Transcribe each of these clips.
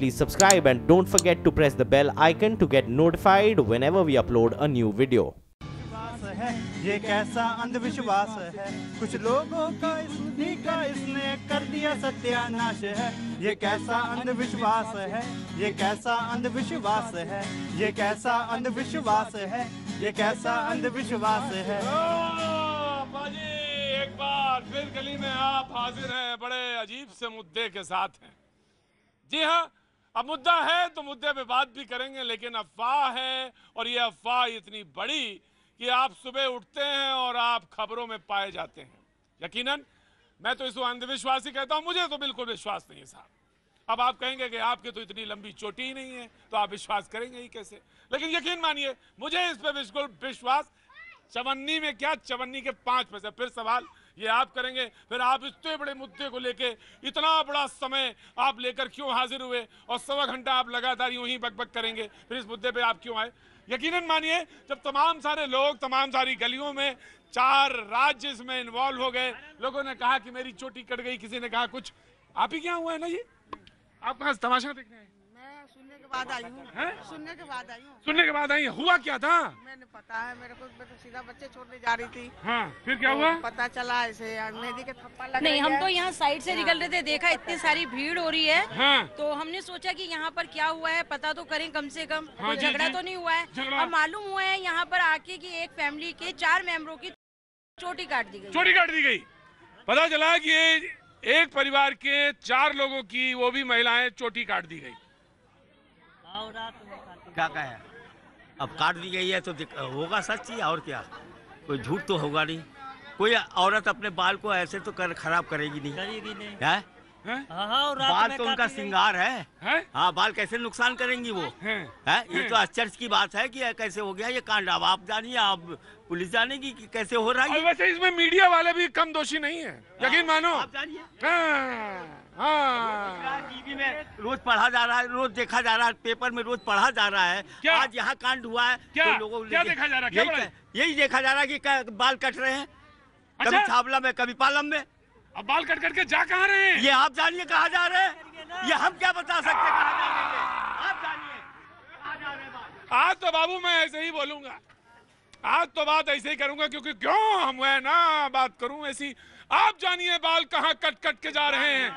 please subscribe and don't forget to press the bell icon to get notified whenever we upload a new video. ये कैसा अंधविश्वास है, कुछ लोगों का इसने कर दिया सत्यानाश है। ये कैसा अंधविश्वास है, ये कैसा अंधविश्वास है, ये कैसा अंधविश्वास है, ये कैसा अंधविश्वास है। बाजी एक बार फिर गली में आप हाजिर हैं बड़े अजीब से मुद्दे के साथ हैं। जी हाँ, अब मुद्दा है तो मुद्दे पे बात भी करेंगे, लेकिन अफवाह है और ये अफवाह इतनी बड़ी कि आप सुबह उठते हैं और आप खबरों में पाए जाते हैं। यकीनन मैं तो इसको अंधविश्वास ही कहता हूं, मुझे तो बिल्कुल विश्वास नहीं है साहब। अब आप कहेंगे कि आपके तो इतनी लंबी चोटी ही नहीं है तो आप विश्वास करेंगे ही कैसे, लेकिन यकीन मानिए मुझे इस पर बिल्कुल विश्वास। चवन्नी में क्या, चवन्नी के 5 पैसे। फिर सवाल ये आप करेंगे, फिर आप इतने बड़े मुद्दे को लेके इतना बड़ा समय आप लेकर क्यों हाजिर हुए और 1.25 घंटा आप लगातार यूं ही बकबक करेंगे, फिर इस मुद्दे पे आप क्यों आए। यकीनन मानिए जब तमाम सारे लोग तमाम सारी गलियों में 4 राज्य इसमें इन्वॉल्व हो गए, लोगों ने कहा कि मेरी चोटी कट गई, किसी ने कहा कुछ। आप ही क्या हुआ है ना, ये आप कहाँ तमाशा देखने आए? मैं सुनने के बाद आई हूँ। सुनने के बाद आई हूँ। सुनने के बाद आई? हुआ क्या था? मैंने पता है मेरे को, मैं तो सीधा बच्चे छोड़ने जा रही थी। हाँ, फिर क्या हुआ? पता चला ऐसे मेहंदी के थप्पड़ लग नहीं, हम तो यहाँ साइड से निकल रहे थे, देखा इतनी सारी भीड़ हो रही है। हाँ। तो हमने सोचा कि यहाँ पर क्या हुआ है पता तो करें कम से कम। हाँ, कोई झगड़ा तो नहीं हुआ है। अब मालूम हुआ है यहाँ पर आके कि एक फैमिली के 4 मेंबरों की चोटी काट दी गई। चोटी काट दी गई। पता चला कि एक परिवार के 4 लोगों की, वो भी महिलाएं, चोटी काट दी गई। क्या कहे, अब काट दी गई है तो होगा सच ही, और क्या, कोई झूठ तो होगा नहीं। कोई औरत अपने बाल को ऐसे तो खराब करेगी नहीं, है? बाल तो उनका श्रृंगार है? हाँ, बाल कैसे नुकसान करेंगी वो, है? ये तो आश्चर्य की बात है कि कैसे हो गया ये कांड। अब आप जानिए, आप पुलिस जानेगी कि कैसे हो रहा है। वैसे इसमें मीडिया वाले भी कम दोषी नहीं है, यकीन मानो। आप जानिए, टीवी में रोज पढ़ा जा रहा है, रोज देखा जा रहा है, पेपर में रोज पढ़ा जा रहा है। आज यहाँ कांड हुआ है तो लोगों क्या देखा जा रहा है? यही देखा जा रहा है कि बाल कट रहे हैं, कभी छावला में कभी पालम में। अब बाल कट करके जा कहाँ रहे हैं? ये आप जानिए कहाँ जा रहे हैं, ये हम क्या बता सकते हैं कहाँ जा रहे हैं। आप जानिए कहाँ जा रहे हैं। आज तो बाबू मैं ऐसे ही बोलूंगा, आज तो बात ऐसे ही करूंगा, क्योंकि क्यों हम है ना बात करूं ऐसी। आप जानिए बाल कहाँ कट कट के जा रहे हैं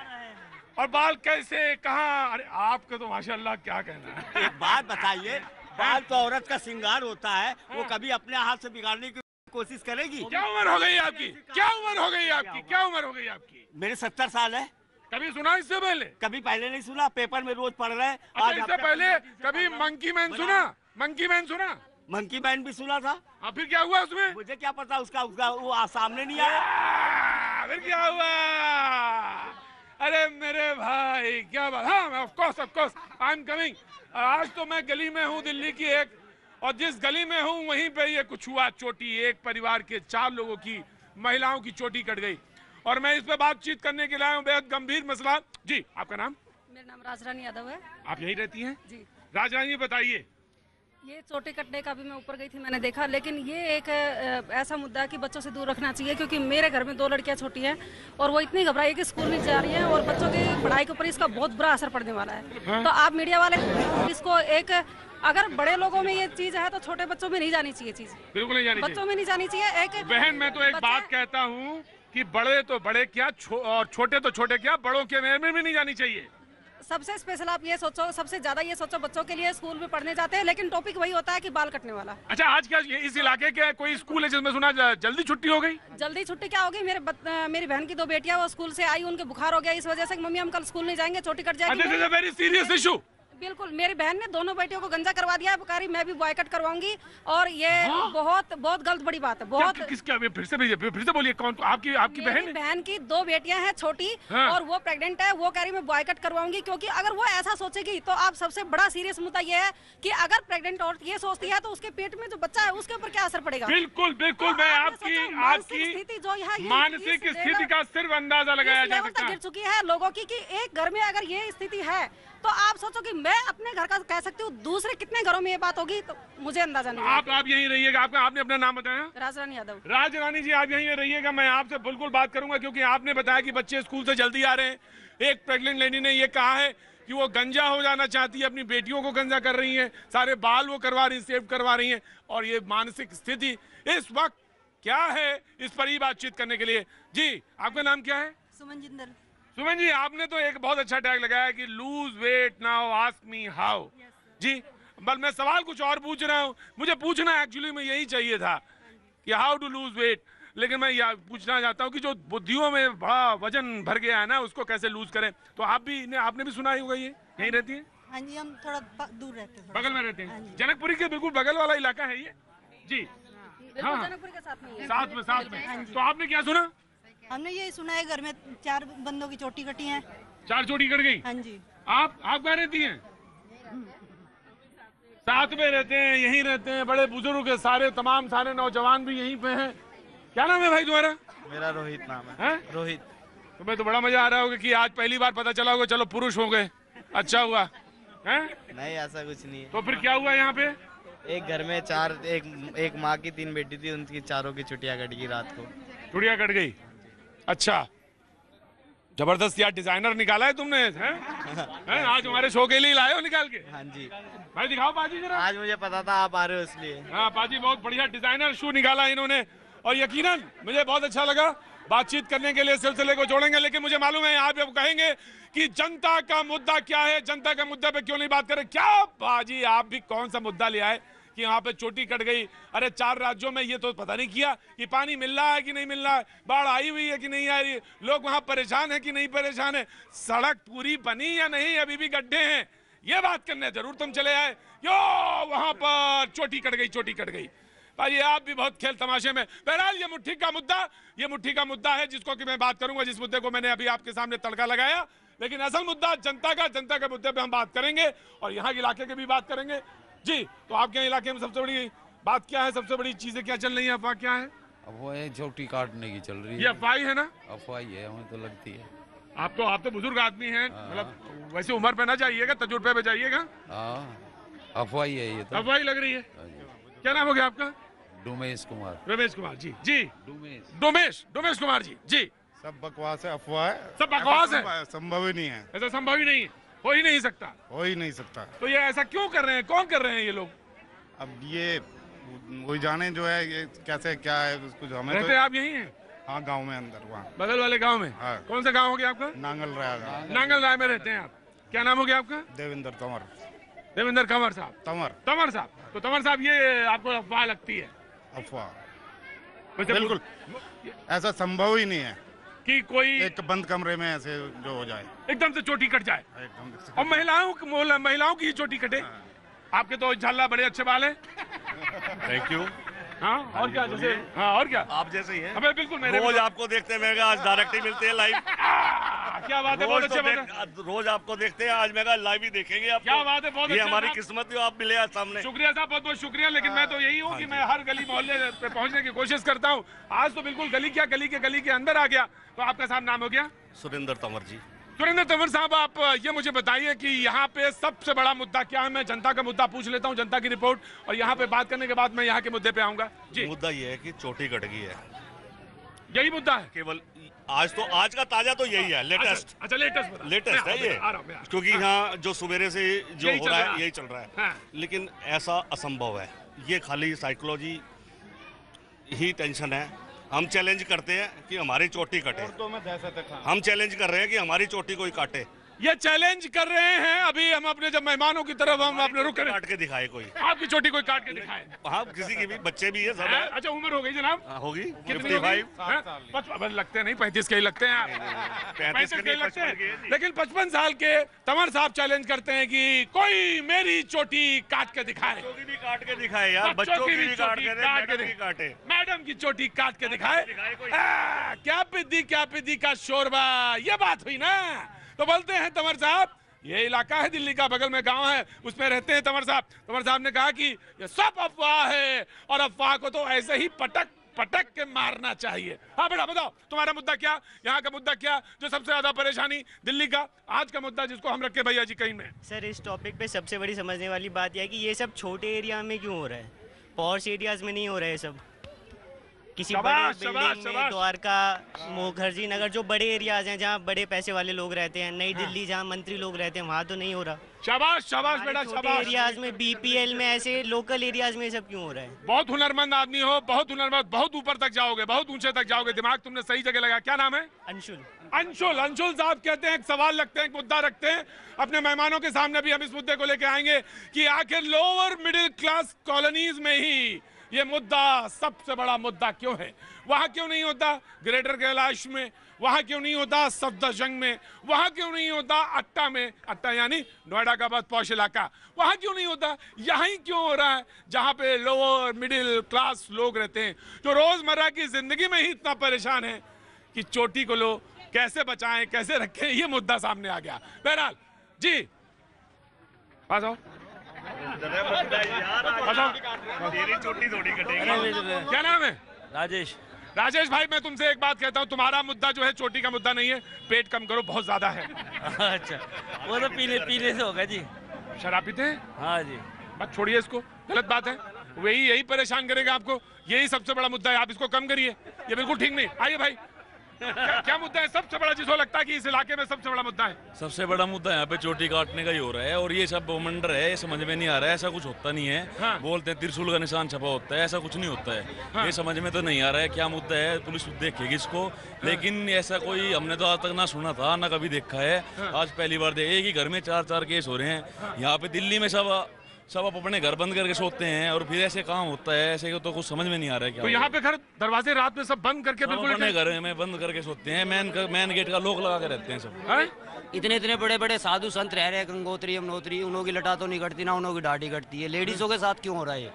और बाल कैसे कहाँ। अरे आपके तो माशाल्लाह, क्या कहना है। एक बात बताइए, बाल तो औरत का श्रृंगार होता है, वो कभी अपने हाथ से बिगाड़ने की कोशिश करेगी? क्या उम्र हो गई आपकी? क्या उम्र हो गई आपकी? क्या उम्र हो गई आपकी? मेरे 70 साल है। कभी सुना इससे पहले? कभी पहले नहीं सुना, पेपर में रोज पढ़ रहे हैं। आज इससे पहले कभी मंकी मैन सुना? मंकी मैन सुना? मंकी मैन भी सुना था। फिर क्या हुआ उसमें? मुझे क्या पता, उसका वो सामने नहीं आया। फिर क्या हुआ? अरे मेरे भाई क्या बात। हाँ, of course I am coming. आज तो मैं गली में हूँ दिल्ली की एक, और जिस गली में हूँ वहीं पे ये कुछ हुआ। चोटी, एक परिवार के 4 लोगों की, महिलाओं की चोटी कट गई, और मैं इस पे बातचीत करने के लिए आया हूँ। बेहद गंभीर मसला। जी, आपका नाम? मेरा नाम राजरानी यादव है। आप यही रहती हैं? जी। राजरानी बताइए। ये चोटी कटने का भी मैं ऊपर गई थी, मैंने देखा, लेकिन ये एक ऐसा मुद्दा है कि बच्चों से दूर रखना चाहिए, क्योंकि मेरे घर में 2 लड़कियां छोटी हैं और वो इतनी घबराई कि स्कूल में जा रही हैं और बच्चों की पढ़ाई के ऊपर इसका बहुत बुरा असर पड़ने वाला है। तो आप मीडिया वाले इसको एक, अगर बड़े लोगों में ये चीज है तो छोटे बच्चों में नहीं जानी चाहिए चीज। बिल्कुल नहीं जानी चाहिए, बच्चों में नहीं जानी चाहिए। एक बहन, मैं तो एक बात कहता हूँ कि बड़े तो बड़े क्या, और छोटे तो छोटे क्या, बड़ों के में भी नहीं जानी चाहिए। सबसे स्पेशल आप ये सोचो, सबसे ज्यादा ये सोचो, बच्चों के लिए स्कूल में पढ़ने जाते हैं, लेकिन टॉपिक वही होता है कि बाल कटने वाला। अच्छा, आज क्या इस इलाके के कोई स्कूल है जिसमें सुना जल्दी छुट्टी हो गई? जल्दी छुट्टी क्या होगी? मेरी बहन की 2 बेटियां, वो स्कूल से आई, उनके बुखार हो गया, इस वजह से मम्मी हम कल स्कूल नहीं जाएंगे, चोटी कट जाएगी। This is a very serious issue. बिल्कुल, मेरी बहन ने दोनों बेटियों को गंजा करवा दिया है, मैं भी बॉयकट करवाऊंगी, और ये बहुत बहुत गलत बड़ी बात है। बहुत किसका? फिर से बोलिए, कौन? आपकी बहन की 2 बेटियां हैं छोटी, और वो प्रेग्नेंट है। वो कह रही मैं बॉयकट करवाऊंगी, क्योंकि अगर वो ऐसा सोचेगी तो आप सबसे बड़ा सीरियस मुद्दा ये है कि अगर प्रेग्नेंट औरत ये सोचती है तो उसके पेट में जो बच्चा है उसके ऊपर क्या असर पड़ेगा। बिल्कुल, मैं आपकी स्थिति जो है, मानसिक स्थिति का सिर्फ अंदाजा लगाया जा सकता है। गिर चुकी है लोगों की कि एक घर में अगर ये स्थिति है तो आप सोचो कि मैं अपने घर का कह सकती हूँ, दूसरे कितने घरों में ये बात होगी, तो मुझे अंदाजा नहीं। आप यहीं रहिएगा। आपने अपना नाम बताया? राजरानी यादव। राजरानी जी, आप यहीं रहिएगा, मैं आपसे बिल्कुल बात करूंगा, क्योंकि आपने बताया कि बच्चे स्कूल से जल्दी आ रहे हैं। एक प्रेग्नेंट लेडी ने ये कहा है कि वो गंजा हो जाना चाहती है, अपनी बेटियों को गंजा कर रही हैं, सारे बाल वो करवा रही हैं, सेव करवा रही हैं। और ये मानसिक स्थिति इस वक्त क्या है, इस पर ही बातचीत करने के लिए। जी, आपका नाम क्या है? सुमन जिंदल। सुमन जी, आपने तो एक बहुत अच्छा टैग लगाया कि lose weight now ask me how. जी, बल मैं सवाल कुछ और पूछ रहा हूँ। मुझे पूछना एक्चुअली में यही चाहिए था कि हाउ टू लूज वेट, लेकिन मैं यह पूछना चाहता हूँ कि जो बुद्धियों में बड़ा वजन भर गया है ना, उसको कैसे लूज करें। तो आपने भी सुना ही होगा, ये यहीं रहती है? हाँ जी, हम थोड़ा दूर रहते हैं, बगल में रहते हैं। जनकपुरी के बिल्कुल बगल वाला इलाका है ये। जी हाँ, जनकपुर के साथ में ही है। साथ में। तो आपने क्या सुना? हमने यही सुना है, घर में 4 बंदों की चोटी कटी है। 4 चोटी कट गई। हाँ जी। आप कहाँ रहती हैं? साथ में रहते हैं, यहीं रहते हैं। बड़े बुजुर्ग सारे नौजवान भी यहीं पे हैं। क्या नाम है भाई तुम्हारा? मेरा रोहित नाम है। रोहित। तुम्हें तो बड़ा मजा आ रहा होगा कि आज पहली बार पता चला होगा, चलो पुरुष हो गए, अच्छा हुआ है? नहीं, ऐसा कुछ नहीं है। तो फिर क्या हुआ यहाँ पे? एक घर में एक माँ की 3 बेटी थी, उनकी चारों की छुट्टियां कट गई रात को। छुट्टियां कट गई, अच्छा। जबरदस्त यार, डिजाइनर निकाला है तुमने, हैं? आज हमारे शो के लिए लाए हो निकाल के? हाँ जी। भाई दिखाओ पाजी जरा। आज मुझे पता था आप आ रहे हो इसलिए। हाँ पाजी, बहुत बढ़िया डिजाइनर शू निकाला इन्होंने, और यकीनन मुझे बहुत अच्छा लगा। बातचीत करने के लिए सिलसिले को जोड़ेंगे, लेकिन मुझे मालूम है आप कहेंगे कि जनता का मुद्दा क्या है, जनता का मुद्दा पे क्यों नहीं बात करें। क्या बाजी, आप भी कौन सा मुद्दा ले आए कि यहाँ पे चोटी कट गई? अरे 4 राज्यों में ये तो पता नहीं किया कि पानी मिल रहा है कि नहीं मिल रहा है, बाढ़ आई हुई है कि नहीं आ रही है, लोग वहां परेशान है कि नहीं परेशान है, सड़क पूरी बनी या नहीं, अभी भी गड्ढे हैं, ये बात करने जरूर तुम चले आए। यो वहां पर चोटी कट गई। भाई आप भी बहुत खेल तमाशे में। बहरहाल ये मुट्ठी का मुद्दा है जिसको कि मैं बात करूंगा, जिस मुद्दे को मैंने अभी आपके सामने तड़का लगाया। लेकिन असल मुद्दा जनता के मुद्दे पे हम बात करेंगे और यहाँ के इलाके की भी बात करेंगे। जी, तो आपके इलाके में सबसे बड़ी बात क्या है, सबसे बड़ी चीजें क्या चल रही है, अफवाह क्या है? अब वो चोटी काटने की चल रही है। ये अफवाह है ना? अफवाह है, हमें तो लगती है। आप तो बुजुर्ग आदमी हैं, मतलब वैसे उम्र पे ना जाइएगा, तजुर्बे पे जाइएगा। अफवाह है ये तो। अफवाह लग रही है। क्या नाम हो गया आपका? डोमेश कुमार। रमेश कुमार जी। जी, डोमेश कुमार जी। जी, सब बकवास है, अफवाह है, सब बकवास है, संभव ही नहीं है। ऐसा संभव ही नहीं है, हो ही नहीं सकता। तो ये ऐसा क्यों कर रहे हैं, कौन कर रहे हैं ये लोग? अब ये वही जाने जो है, ये कैसे क्या है उसको, जो हमें रहते तो, आप यहीं हैं? हाँ, गांव में अंदर, वहाँ बगल वाले गांव में। हाँ। कौन सा गांव हो गया आपका? नांगल राय में रहते हैं आप। क्या नाम हो गया आपका? देवेंद्र तंवर साहब। तंवर साहब। तो तंवर साहब, ये आपको अफवाह लगती है? अफवाह बिल्कुल, ऐसा संभव ही नहीं है कि कोई एक बंद कमरे में ऐसे जो हो जाए, एकदम से चोटी कट जाए, एकदम से। और महिलाओं की ही चोटी कटे। आपके तो इंशाल्लाह बड़े अच्छे बाल हैं। Thank you. हाँ, और क्या, जैसे हाँ, और क्या, आप जैसे ही हैं। अबे बिल्कुल, मेरे रोज आपको देखते हैं, मैं आज डायरेक्ट ही मिलते हैं लाइव। क्या बात है, बहुत अच्छे बात है। रोज आपको देखते हैं, आज मैं लाइव ही देखेंगे आपको। क्या बात है, बहुत ये अच्छा हमारी किस्मत है, आप मिले आज सामने। शुक्रिया साहब, बहुत बहुत शुक्रिया। लेकिन मैं तो यही हूँ कि मैं हर गली मोहल्ले पे पहुँचने की कोशिश करता हूँ। आज तो बिल्कुल गली के अंदर आ गया। तो आपका साहब नाम हो गया? सुरेंद्र तंवर जी। सुरेंद्र तंवर साहब, आप ये मुझे बताइए कि यहाँ पे सबसे बड़ा मुद्दा क्या है? मैं जनता का मुद्दा पूछ लेता हूँ, जनता की रिपोर्ट, और यहाँ पे बात करने के बाद मैं यहाँ के मुद्दे पे आऊंगा। जी, मुद्दा ये है कि चोटी कट गई है, यही मुद्दा है केवल। आज का ताजा तो यही है, लेटेस्ट। अच्छा, लेटेस्ट है ये, क्योंकि यहाँ जो सवेरे से जो हो रहा है यही चल रहा है। हाँ। लेकिन ऐसा असंभव है, ये खाली साइकोलॉजी ही टेंशन है। हम चैलेंज करते हैं कि हमारी चोटी कटे, हम चैलेंज कर रहे हैं कि हमारी चोटी कोई काटे। ये चैलेंज कर रहे हैं। अभी हम अपने जब मेहमानों की तरफ हम अपने रुक करें, काट के दिखाए कोई, आपकी चोटी कोई काट के दिखाए। हाँ, किसी की भी, बच्चे भी है, सब है। अच्छा, उम्र हो गई जनाब? होगी कितनी हो गई? 55 लगते नहीं, 35 के ही लगते हैं। 35 के ही लगते हैं। लेकिन 55 साल के तंवर साहब चैलेंज करते हैं कि कोई मेरी चोटी काट के दिखाए। बच्चों की भी काट के दिखाए यार, बच्चों की भी काट के काटे, मैडम की चोटी काट के दिखाए। क्या पिद्दी का शोरबा, ये बात हुई ना? तो बोलते हैं तंवर साहब, ये इलाका है दिल्ली का, बगल में गांव है, उसमें रहते हैं तंवर साहब ने कहा कि ये सब अफवाह है, और अफवाह को तो ऐसे ही पटक के मारना चाहिए। हाँ बेटा, बताओ तुम्हारा मुद्दा क्या, यहाँ का मुद्दा क्या, जो सबसे ज्यादा परेशानी दिल्ली का आज का मुद्दा जिसको हम रखे भैया जी कहीं में? सर, इस टॉपिक पे सबसे बड़ी समझने वाली बात यह है कि ये सब छोटे एरिया में क्यों हो रहा है, पॉश एरियाज में नहीं हो रहा है सब। किसी बड़ी बिल्डिंग में, द्वारका, मुखर्जी नगर, जो बड़े एरियाज हैं जहाँ बड़े पैसे वाले लोग रहते हैं, नई दिल्ली जहाँ मंत्री लोग रहते हैं, वहाँ तो नहीं हो रहा। शाबाश शाबाश बेटा शाबाश। एरियाज में, बीपीएल में, ऐसे लोकल एरियाज में सब क्यों हो रहा है? बहुत हुनरमंद आदमी हो, बहुत हुनरमंद, बहुत ऊपर तक जाओगे, बहुत ऊंचे तक जाओगे, दिमाग तुमने सही जगह लगा। क्या नाम है? अंशुल। अंशुल। अंशुल साहब कहते हैं, एक सवाल रखते हैं, एक मुद्दा रखते हैं अपने मेहमानों के सामने भी हम इस मुद्दे को लेकर आएंगे कि आखिर लोअर मिडिल क्लास कॉलोनीज में ही ये मुद्दा सबसे बड़ा मुद्दा क्यों है? वहां क्यों नहीं होता ग्रेटर कैलाश में? वहां क्यों नहीं होता सफदरजंग में? वहां क्यों नहीं होता अट्टा में? अट्टा यानी नोएडा का बहुत पॉश इलाका। वहां क्यों नहीं होता? यहीं क्यों हो रहा है जहां पे लोअर मिडिल क्लास लोग रहते हैं, जो रोजमर्रा की जिंदगी में ही इतना परेशान है कि चोटी को लोग कैसे बचाएं, कैसे रखें, ये मुद्दा सामने आ गया। बहरहाल जी पास आओ। तेरी चोटी थोड़ी कटेगी। क्या नाम है? राजेश। राजेश भाई, मैं तुमसे एक बात कहता हूँ, तुम्हारा मुद्दा जो है चोटी का मुद्दा नहीं है, पेट कम करो, बहुत ज्यादा है। अच्छा, वो तो पीने से होगा जी। शराब पीते हैं? हाँ जी। बस छोड़िए इसको, गलत बात है, यही परेशान करेगा आपको, यही सबसे बड़ा मुद्दा है, आप इसको कम करिए, ये बिल्कुल ठीक नहीं। आइए भाई, क्या मुद्दा है सबसे बड़ा, जिसको लगता है कि इस इलाके में सबसे बड़ा मुद्दा है? सबसे बड़ा मुद्दा यहाँ पे चोटी काटने का ही हो रहा है, और ये सब मंडर है, ये समझ में नहीं आ रहा है, ऐसा कुछ होता नहीं है। हाँ। बोलते हैं त्रिशूल का निशान छपा होता है, ऐसा कुछ नहीं होता है। हाँ। ये समझ में तो नहीं आ रहा है क्या मुद्दा है, पुलिस देखेगी इसको। हाँ। लेकिन ऐसा कोई हमने तो आज तक ना सुना था ना कभी देखा है। हाँ। आज पहली बार देखे कि घर में 4-4 केस हो रहे हैं। हाँ। यहाँ पे दिल्ली में सब अपने घर बंद करके सोते हैं, और फिर ऐसे काम होता है, ऐसे तो कुछ समझ में नहीं आ रहा है क्या। तो यहाँ पे घर दरवाजे रात में सब बंद करके बिल्कुल अपने घर में बंद करके सोते हैं, मेन गेट का लॉक लगा के रहते हैं सब। इतने बड़े बड़े साधु संत रह रहे हैं, गंगोत्री यमुनोत्री, उन्हों की लटा तो नहीं कटती ना उन्हों की दाढ़ी कटती है, लेडीजों के साथ क्यों हो रहा है?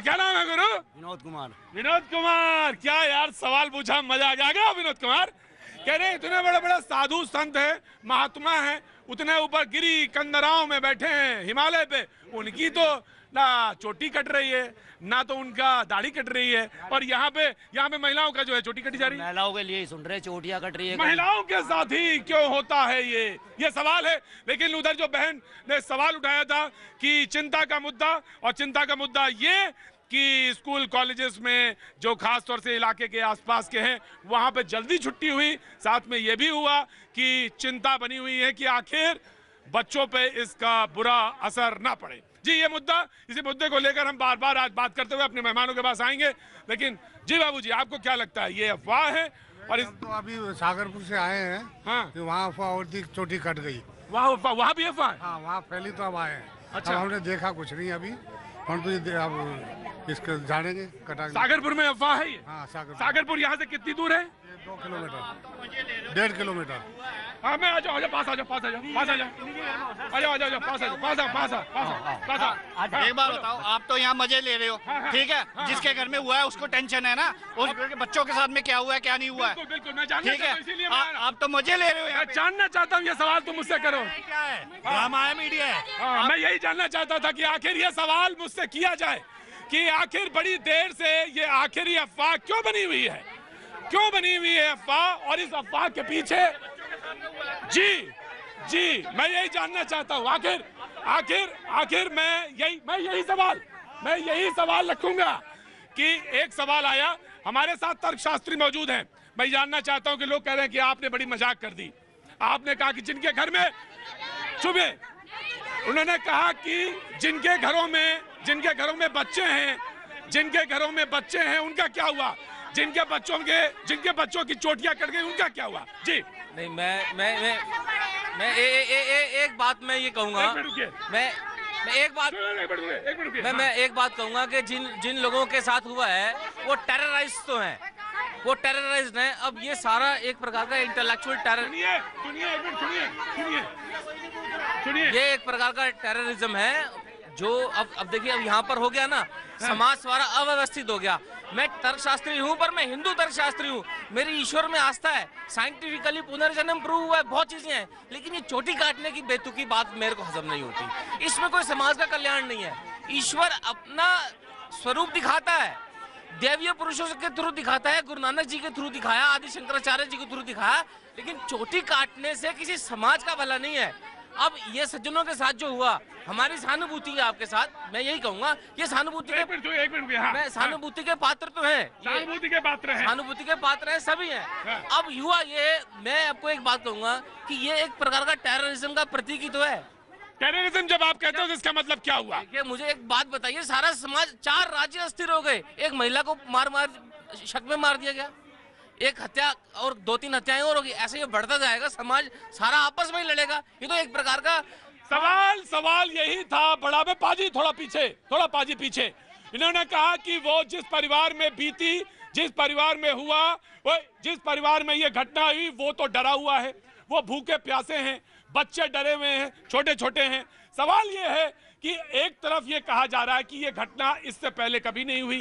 क्या नाम है गुरु? विनोद कुमार। विनोद कुमार, क्या यार सवाल पूछा, मजा आ गया। विनोद कुमार कह रहे इतने बड़े बड़े साधु संत है, महात्मा है, उतने ऊपर गिरी कंदराओं में बैठे हैं हिमालय पे, उनकी तो ना चोटी कट रही है ना तो उनका दाढ़ी कट रही है, और यहाँ पे महिलाओं का जो है चोटी कटी जा रही है। महिलाओं के लिए ही सुन रहे, चोटियां कट रही है। महिलाओं के साथ ही क्यों होता है ये सवाल है। लेकिन उधर जो बहन ने सवाल उठाया था कि चिंता का मुद्दा, और चिंता का मुद्दा ये कि स्कूल कॉलेजेस में जो खास तौर से इलाके के आसपास के हैं वहां पे जल्दी छुट्टी हुई, साथ में ये भी हुआ कि चिंता बनी हुई है कि आखिर बच्चों पे इसका बुरा असर ना पड़े। जी ये मुद्दा, इसी मुद्दे को लेकर हम बार बार आज बात करते हुए अपने मेहमानों के पास आएंगे। लेकिन जी बाबूजी, आपको क्या लगता है ये अफवाह है? और तो अभी सागरपुर से आए हैं। हाँ। कि वहाँ अफवाह और चोटी कट गई। वहाँ भी अफवाह? हाँ, वहाँ फैली तो अब आए हैं। अच्छा, हमने देखा कुछ नहीं अभी, परंतु अब इसको जानेंगे कटा। सागरपुर में अफवाह है ये? हाँ, सागरपुर यहाँ से कितनी दूर है? 2 किलोमीटर, 1.5 किलोमीटर। हाँ, मैं आ जाओ, पास आ जाओ, पास आ जाओ, पास आ जाओ, पास आ। एक बात बताओ, आप तो यहाँ मजे ले रहे हो, ठीक है, जिसके घर में हुआ है उसको टेंशन है ना, उस बच्चों के साथ में क्या हुआ है क्या नहीं हुआ है। बिल्कुल, मैं जानना चाहता हूं, इसीलिए आप तो मजे ले रहे हो। मैं जानना चाहता हूँ, ये सवाल तुम मुझसे करो। क्या है ड्रामा है, मीडिया है? मैं यही जानना चाहता था कि आखिर ये सवाल मुझसे किया जाए कि आखिर बड़ी देर से ये आखिर ये अफवाह क्यों बनी हुई है, क्यों बनी हुई है अफवाह, और इस अफवाह के पीछे जी मैं यही जानना चाहता हूँ। आखिर मैं यही सवाल रखूंगा कि एक सवाल आया, हमारे साथ तर्कशास्त्री मौजूद हैं, मैं जानना चाहता हूँ कि लोग कह रहे हैं कि आपने बड़ी मजाक कर दी। आपने कहा कि जिनके घर में सुबह, उन्होंने कहा कि जिनके घरों में बच्चे हैं उनका क्या हुआ, जिनके बच्चों की चोटियां कट गई उनका क्या हुआ? जी नहीं, मैं एक बात मैं ये कहूँगा, मैं एक बात कहूँगा कि जिन लोगों के साथ हुआ है वो टेरराइज तो हैं, वो टेरराइज्ड हैं। अब ये सारा एक प्रकार का इंटेलेक्चुअल टेरर, ये एक प्रकार का टेररिज्म है जो अब देखिए, अब यहाँ पर हो गया ना, समाज सारा अव्यवस्थित हो गया। मैं तर्कशास्त्री हूँ, पर मैं हिंदू तर्कशास्त्री हूँ, मेरी ईश्वर में आस्था है, साइंटिफिकली पुनर्जन्म प्रूव हुआ है, बहुत चीजें हैं, लेकिन ये चोटी काटने की बेतुकी बात मेरे को हजम नहीं होती। इसमें कोई समाज का कल्याण नहीं है। ईश्वर अपना स्वरूप दिखाता है, देवीय पुरुषों के थ्रू दिखाता है, गुरु नानक जी के थ्रू दिखाया, आदि शंकराचार्य जी के थ्रू दिखाया, लेकिन चोटी काटने से किसी समाज का भला नहीं है। अब ये सज्जनों के साथ जो हुआ, हमारी सहानुभूति है आपके साथ। मैं यही कहूँगा ये सहानुभूति के सहानुभूति के पात्र तो हैं, सहानुभूति के पात्र हैं, सहानुभूति के पात्र हैं, सभी हैं। अब हुआ ये, मैं आपको एक बात कहूँगा कि ये एक प्रकार का टेररिज्म का प्रतीक ही तो है। टेररिज्म जब आप कहते हो तो इसका मतलब क्या हुआ? देखिए मुझे एक बात बताइए, सारा समाज, 4 राज्य अस्थिर हो गए, एक महिला को मार शक में मार दिया गया, एक हत्या और 2-3 हत्याएं और होगी, ऐसे ये बढ़ता जाएगा, समाज सारा आपस में ही लड़ेगा। ये तो एक प्रकार का सवाल यही था। बड़ा में पाजी थोड़ा पाजी पीछे। इन्होंने कहा कि वो जिस परिवार में बीती, जिस परिवार में हुआ, वो जिस परिवार में ये घटना हुई, वो तो डरा हुआ है, वो भूखे प्यासे हैं, बच्चे डरे हुए हैं, छोटे छोटे हैं। सवाल ये है कि एक तरफ ये कहा जा रहा है कि ये घटना इससे पहले कभी नहीं हुई।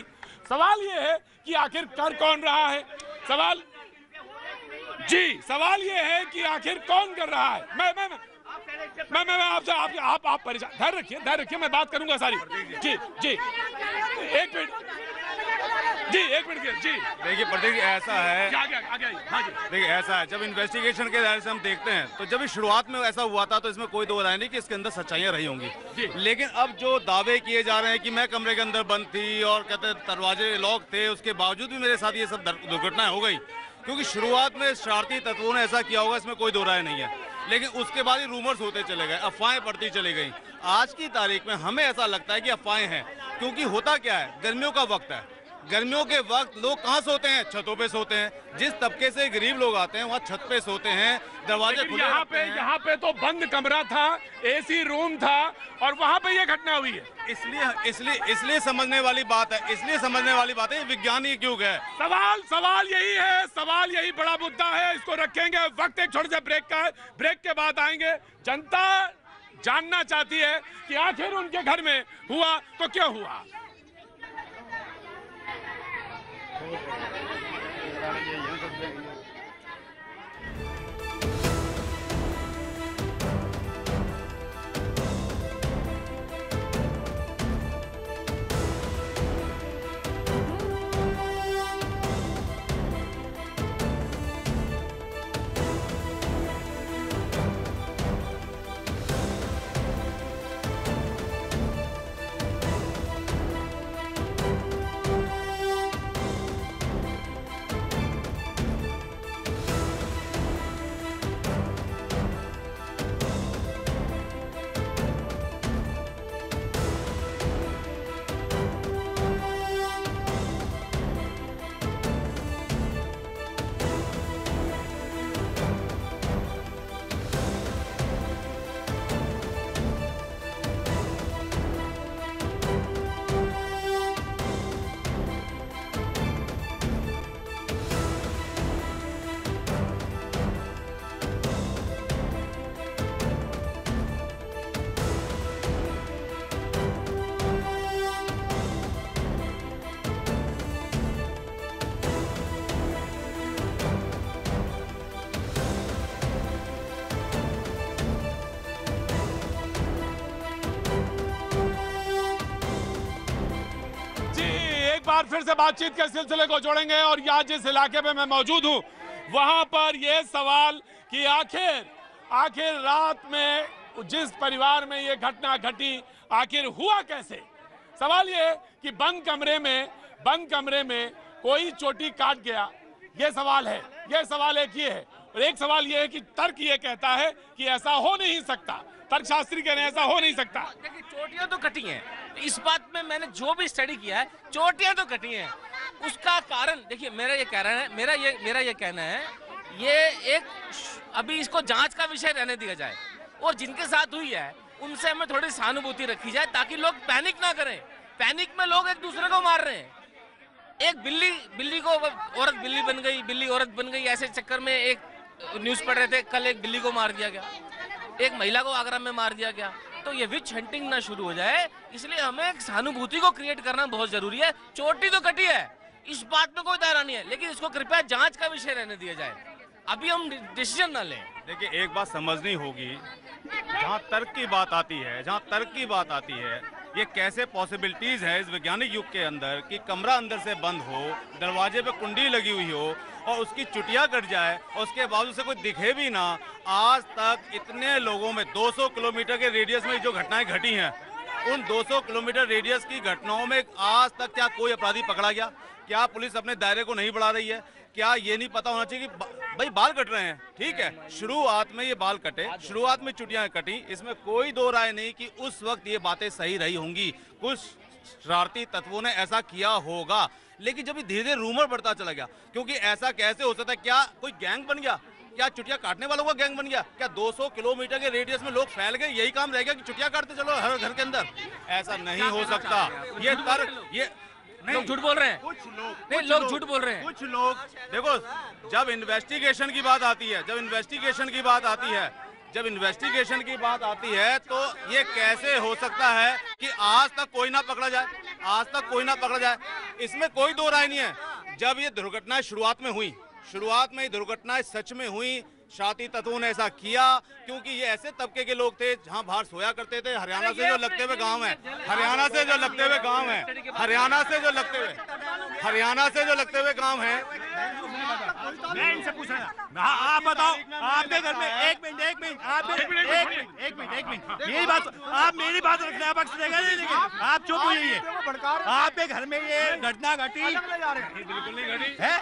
सवाल ये है कि आखिर कर कौन रहा है? सवाल ये है कि आखिर कौन कर रहा है? मैं आपसे आप परेशान, धैर्य रखिए, मैं बात करूंगा सारी। जी एक मिनट जी। देखिए प्रतीक, ऐसा है, हाँ जी, देखिए ऐसा है, जब इन्वेस्टिगेशन के दायरे से हम देखते हैं तो जब शुरुआत में ऐसा हुआ था तो इसमें कोई दो राय नहीं कि इसके अंदर सच्चाइयां रही होंगी। लेकिन अब जो दावे किए जा रहे हैं कि मैं कमरे के अंदर बंद थी और कहते हैं दरवाजे लॉक थे, उसके बावजूद भी मेरे साथ ये सब दुर्घटनाएं हो गई, क्योंकि शुरुआत में शरारती तत्वों ने ऐसा किया होगा, इसमें कोई दो राय नहीं है। लेकिन उसके बाद ही रूमर्स होते चले गए, अफवाहें बढ़ती चली गई। आज की तारीख में हमें ऐसा लगता है कि अफवाहें हैं, क्योंकि होता क्या है, गर्मियों का वक्त है, गर्मियों के वक्त लोग कहाँ सोते हैं? छतों पे सोते हैं। जिस तबके से गरीब लोग आते हैं वहाँ छत पे सोते हैं, दरवाजे खुले रहते हैं। यहाँ पे तो बंद कमरा था, एसी रूम था, और वहाँ पे ये घटना हुई है। इसलिए समझने वाली बात है, वैज्ञानिक युग है। सवाल यही है, सवाल यही बड़ा मुद्दा है, इसको रखेंगे। वक्त एक छोटे से ब्रेक का है, ब्रेक के बाद आएंगे। जनता जानना चाहती है कि आखिर उनके घर में हुआ तो क्यों हुआ। फिर से बातचीत के सिलसिले को जोड़ेंगे और यहाँ जिस इलाके में मैं मौजूद हूँ वहां पर यह सवाल कि आखिर रात में जिस परिवार में ये घटना घटी आखिर हुआ कैसे। सवाल ये कि बंद कमरे में कोई चोटी काट गया, ये सवाल है। ये सवाल एक ये है और एक सवाल ये है कि तर्क ये कहता है कि ऐसा हो नहीं सकता, तर्कशास्त्री कह रहे हैं ऐसा हो नहीं सकता। देखिए चोटियां तो कटी हैं, इस बात में मैंने जो भी स्टडी किया है चोटियां तो कटी हैं। उसका कारण देखिए मेरा ये कहना है ये एक अभी इसको जांच का विषय रहने दिया जाए और जिनके साथ हुई है उनसे हमें थोड़ी सहानुभूति रखी जाए ताकि लोग पैनिक ना करें। पैनिक में लोग एक दूसरे को मार रहे हैं। एक बिल्ली को औरत बिल्ली बन गई, बिल्ली औरत बन गई, ऐसे चक्कर में एक न्यूज पढ़ रहे थे कल एक बिल्ली को मार दिया गया, एक महिला को आगरा में मार दिया गया। तो ये विच हंटिंग ना शुरू हो जाए, इसलिए हमें एक सहानुभूति को क्रिएट करना बहुत जरूरी है। चोटी तो कटी है, इस बात में कोई दायरा नहीं है, लेकिन इसको कृपया जांच का विषय रहने दिया जाए, अभी हम डिसीजन ना लें। देखिए एक बात समझनी होगी, जहाँ तर्क की बात आती है, ये कैसे पॉसिबिलिटीज है इस वैज्ञानिक युग के अंदर कि कमरा अंदर से बंद हो, दरवाजे पे कुंडी लगी हुई हो और उसकी चुटिया कट जाए और उसके बावजूद से कोई दिखे भी ना। आज तक इतने लोगों में 200 किलोमीटर के रेडियस में जो घटनाएं घटी हैं, उन 200 किलोमीटर रेडियस की घटनाओं में आज तक क्या कोई अपराधी पकड़ा गया? क्या पुलिस अपने दायरे को नहीं बढ़ा रही है? क्या ये नहीं पता होना चाहिए कि भाई बाल कट रहे हैं, ठीक है, शुरुआत में ये बाल कटे, शुरुआत में चुटियां कटी, इसमें कोई दो राय नहीं कि उस वक्त ये बातें सही रही होंगी, कुछ शरारती तत्वों ने ऐसा किया होगा। लेकिन जब ये धीरे धीरे रूमर बढ़ता चला गया, क्योंकि ऐसा कैसे हो सकता है? क्या कोई गैंग बन गया? क्या चुटिया काटने वालों का गैंग बन गया? क्या 200 किलोमीटर के रेडियस में लोग फैल गए, यही काम रह गया कि चुटिया काटते चलो हर घर के अंदर? ऐसा नहीं हो सकता। ये तर्क, ये लोग झूठ बोल रहे हैं, कुछ लोग नहीं, लोग झूठ बोल रहे हैं। कुछ लोग देखो, जब इन्वेस्टिगेशन की बात आती है, जब इन्वेस्टिगेशन की बात आती है, जब इन्वेस्टिगेशन की बात आती है, तो ये कैसे हो सकता है कि आज तक कोई ना पकड़ा जाए? आज तक कोई ना पकड़ा जाए, इसमें कोई दो राय नहीं है। जब ये दुर्घटनाएं शुरुआत में हुई, शुरुआत में ये दुर्घटनाएं सच में हुई, शरारती तत्वों ने ऐसा किया क्योंकि ये ऐसे तबके के लोग थे जहां बाहर सोया करते थे। हरियाणा से जो लगते हुए गांव है, हरियाणा से जो लगते हुए गांव है, हरियाणा से जो लगते हुए गांव है। मैं इनसे पूछ रहा हूं, आप बताओ, आपके घर में एक मिनट मेरी बात, आप मेरी बात रखने का पक्ष देगा नहीं, लेकिन आप चुप हो जाइए। आपके घर में ये घटना घटी बिल्कुल नहीं घटी है?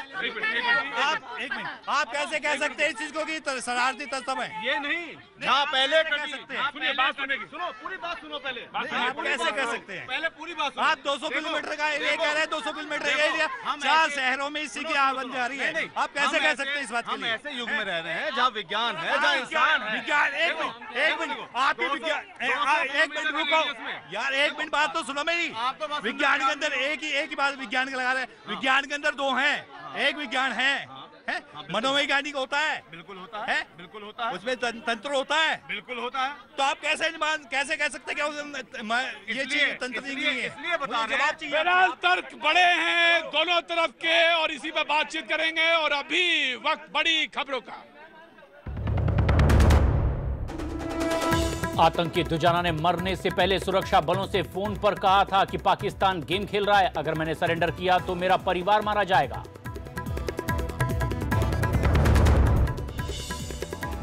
आप एक मिनट, आप कैसे कह सकते हैं इस चीज को कि शरारती तत्व है? ये नहीं, जहाँ पहले कह सकते हैं, सुनिए बात सुनेगी, सुनो, पूरी बात सुनो पहले। आप कैसे कह सकते हैं? पहले पूरी बात सुनो। आप 200 किलोमीटर का एरिया कह रहे हैं, 200 किलोमीटर एरिया 4 शहरों में इसी की आवाज जा रही है। आप कैसे कह सकते हैं इस बात के लिए? हम ऐसे युग में रह रहे हैं जहाँ विज्ञान है, जहाँ इंसान है। विज्ञान, एक मिनट, आप भी विज्ञान, एक मिनट रुको यार, एक मिनट बात तो सुनो मेरी। विज्ञान के अंदर एक ही बात विज्ञान का लगा रहे हैं। विज्ञान के अंदर दो हैं, एक विज्ञान है मनोवैज्ञानिक होता है, बिल्कुल होता है, बिल्कुल होता है, उसमें तंत्र होता है, बिल्कुल होता है। तो आप कैसे कह सकते हैं ये चीज तंत्र नहीं है? इसलिए बता रहे हैं। बहरहाल तर्क बड़े हैं दोनों तरफ के और इसी पर बातचीत करेंगे। और अभी वक्त बड़ी खबरों का। आतंकी दुजाना ने मरने से पहले सुरक्षा बलों से फोन पर कहा था कि पाकिस्तान गेम खेल रहा है, अगर मैंने सरेंडर किया तो मेरा परिवार मारा जाएगा।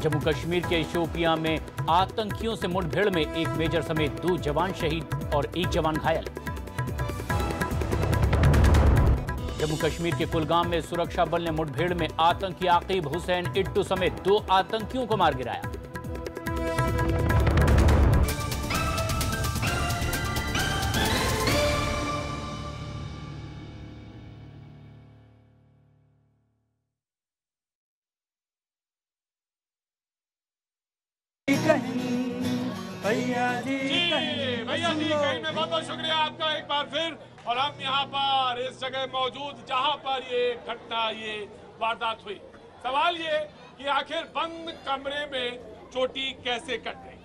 जम्मू कश्मीर के शोपियां में आतंकियों से मुठभेड़ में एक मेजर समेत 2 जवान शहीद और 1 जवान घायल। जम्मू कश्मीर के कुलगाम में सुरक्षा बल ने मुठभेड़ में आतंकी आकिब हुसैन इट्टू समेत 2 आतंकियों को मार गिराया। भैया जी कहीं में बहुत बहुत शुक्रिया आपका एक बार फिर। और हम यहाँ पर इस जगह मौजूद जहाँ पर ये घटना, ये वारदात हुई। सवाल ये कि आखिर बंद कमरे में चोटी कैसे कट गई?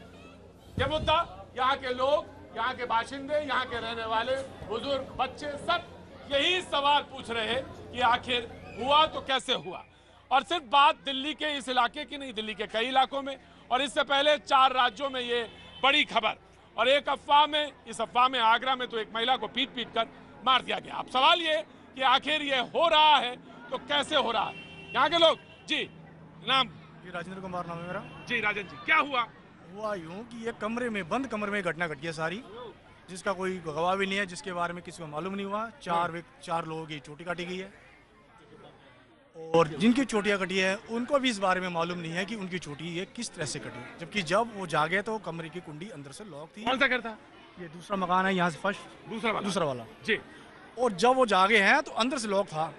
ये मुद्दा यहाँ के लोग, यहाँ के बाशिंदे, यहाँ के रहने वाले बुजुर्ग, बच्चे सब यही सवाल पूछ रहे हैं कि आखिर हुआ तो कैसे हुआ। और सिर्फ बात दिल्ली के इस इलाके की नहीं, दिल्ली के कई इलाकों में और इससे पहले 4 राज्यों में ये बड़ी खबर। और एक अफवाह में, इस अफवाह में आगरा में तो एक महिला को पीट कर मार दिया गया। अब सवाल ये कि आखिर ये हो रहा है तो कैसे हो रहा है? यहाँ के लोग जी, नाम जी राजेंद्र कुमार नाम है मेरा। जी राजन जी, क्या हुआ? हुआ यूं कि ये कमरे में, बंद कमरे में घटना घटी है सारी, जिसका कोई गवाह भी नहीं है, जिसके बारे में किसी को मालूम नहीं हुआ। 4 लोगों की चोटी काटी गई है और जिनकी चोटियां कटी है उनको भी इस बारे में मालूम नहीं है कि उनकी चोटी ये किस तरह से कटी। जबकि जब वो जागे तो कमरे की कुंडी अंदर से लॉक थी। कौन सा घर था? ये दूसरा मकान है, यहाँ से फर्स्ट दूसरा वाला जी। और जब वो जागे हैं तो अंदर से लॉक था,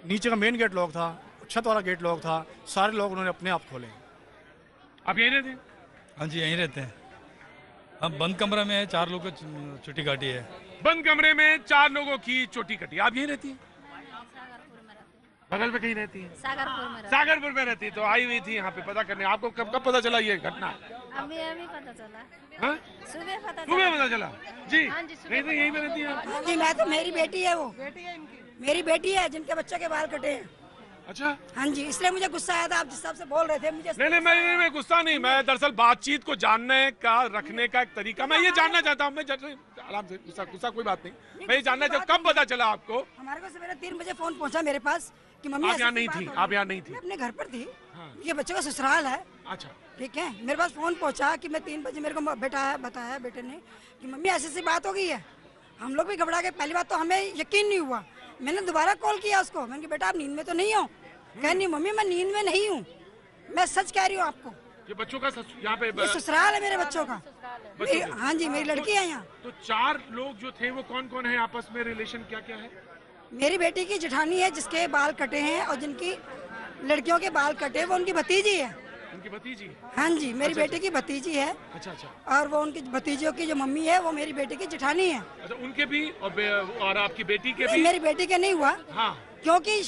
नीचे का मेन गेट लॉक था, छत वाला गेट लॉक था, सारे लोग उन्होंने अपने आप खोले। आप यहीं रहते हैं? हाँ जी यहीं रहते हैं। हम बंद कमरे में 4 लोगों की चोटी काटी है। बंद कमरे में 4 लोगों की चोटी कटी। आप यहीं रहती हैं? बगल में कहीं रहती है? सागरपुर में रहती है। तो आई हुई थी यहाँ पे पता करने। आपको कब पता चला ये घटना? अभी पता चला। हाँ? सुबह पता चला जी। नहीं तो यहीं पे रहती है? मैं तो, मेरी बेटी है वो, मेरी बेटी है जिनके बच्चों के बाल कटे हैं। अच्छा, हाँ जी, इसलिए मुझे गुस्सा आया था। आप जिस हिसाब से बोल रहे थे मुझे नहीं, मैं गुस्सा नहीं, मैं दरअसल बातचीत को जानने का, रखने का एक तरीका, मैं ये जानना चाहता हूँ। मैं आराम से, गुस्सा कोई बात नहीं, मैं ये जानना चाहता हूँ कब पता चला आपको? हमारे को सवेरे 3 बजे फोन पहुंचा मेरे पास कि मम्मी आप यहाँ नहीं थी? आप यहाँ नहीं थी? मैं अपने घर पर थी। ये बच्चों का ससुराल है। अच्छा, ठीक है, मेरे पास फोन पहुंचा कि मैं 3 बजे, मेरे को बताया बेटे ने कि मम्मी ऐसी बात हो गई है। हम लोग भी घबरा गए। पहली बात तो हमें यकीन नहीं हुआ। मैंने दोबारा कॉल किया उसको, मैंने कहा बेटा आप नींद में तो नहीं हो? कह नहीं मम्मी मैं नींद में नहीं हूँ, मैं सच कह रही हूँ आपको। ये बच्चों का यहाँ पे ये ससुराल है मेरे बच्चों का। हाँ जी, मेरी लड़की है यहाँ। तो 4 लोग जो थे वो कौन कौन है आपस में? रिलेशन क्या क्या है? मेरी बेटी की जेठानी है जिसके बाल कटे हैं, और जिनकी लड़कियों के बाल कटे वो उनकी भतीजी है। उनकी भतीजी? हाँ जी, मेरी बेटी की भतीजी है। अच्छा अच्छा। और वो उनकी भतीजियों की जो मम्मी है वो मेरी बेटी की जेठानी है। अच्छा, उनके भी और आपकी बेटी के भी? मेरी बेटी के नहीं हुआ। हाँ। क्योंकि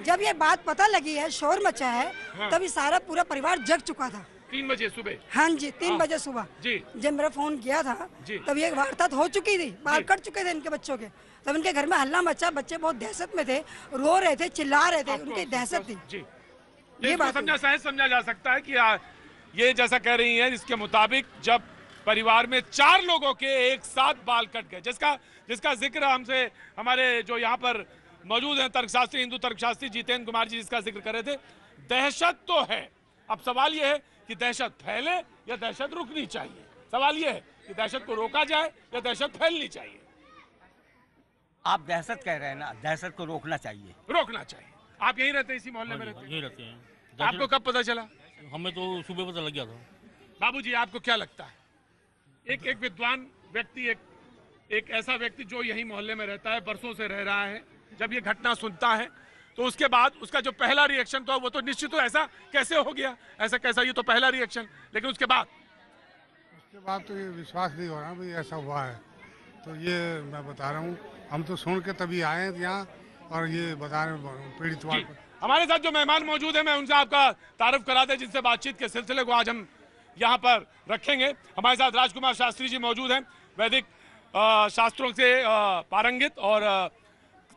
जब ये बात पता लगी है, शोर मचा है, हाँ। तभी सारा पूरा परिवार जग चुका था। 3 बजे सुबह? हाँ जी, 3 बजे सुबह जी। जब मेरा फोन किया था तब ये वारदात हो चुकी थी। बाल कट चुके थे इनके बच्चों के। तब इनके घर में हल्ला मचा, बच्चे बहुत दहशत में थे, रो रहे थे, चिल्ला रहे थे, उनकी दहशत थी। जी। ये बात समझा जा सकता है कि ये जैसा कह रही है, इसके मुताबिक जब परिवार में 4 लोगों के एक साथ बाल कट गए, जिसका जिक्र हमसे हमारे जो यहाँ पर मौजूद हैं तर्कशास्त्री, हिंदू तर्कशास्त्री जितेंद्र कुमार जी जिसका जिक्र कर रहे थे। दहशत तो है, अब सवाल ये है कि दहशत फैले या दहशत रुकनी चाहिए। सवाल ये है कि दहशत को रोका जाए या दहशत फैलनी चाहिए। आप दहशत कह रहे हैं ना, दहशत को रोकना चाहिए। रोकना चाहिए। आप यहीं रहते हैं, इसी मोहल्ले में रहते हैं? यहीं रहते हैं। आपको कब पता चला? हमें तो सुबह पता लग गया था। बाबूजी आपको क्या लगता है, एक विद्वान व्यक्ति, एक ऐसा व्यक्ति जो यही मोहल्ले में रहता है, बरसों से रह रहा है, जब ये घटना सुनता है तो उसके बाद उसका जो पहला रिएक्शन था वो तो निश्चित, तो ऐसा कैसे हो गया, ऐसा कैसा, ये तो पहला रिएक्शन, लेकिन उसके बाद तो ये विश्वास नहीं हो रहा भाई ऐसा हुआ है। तो ये मैं बता रहा हूँ, हम तो सुन के तभी आए हैं यहाँ, और ये बता रहे हैं पीड़ित वाले। हमारे साथ जो मेहमान मौजूद हैं, मैं उनसे आपका तारुफ करा दें, जिनसे बातचीत के सिलसिले को आज हम यहाँ पर रखेंगे। हमारे साथ राजकुमार शास्त्री जी मौजूद हैं, वैदिक शास्त्रों से पारंगित और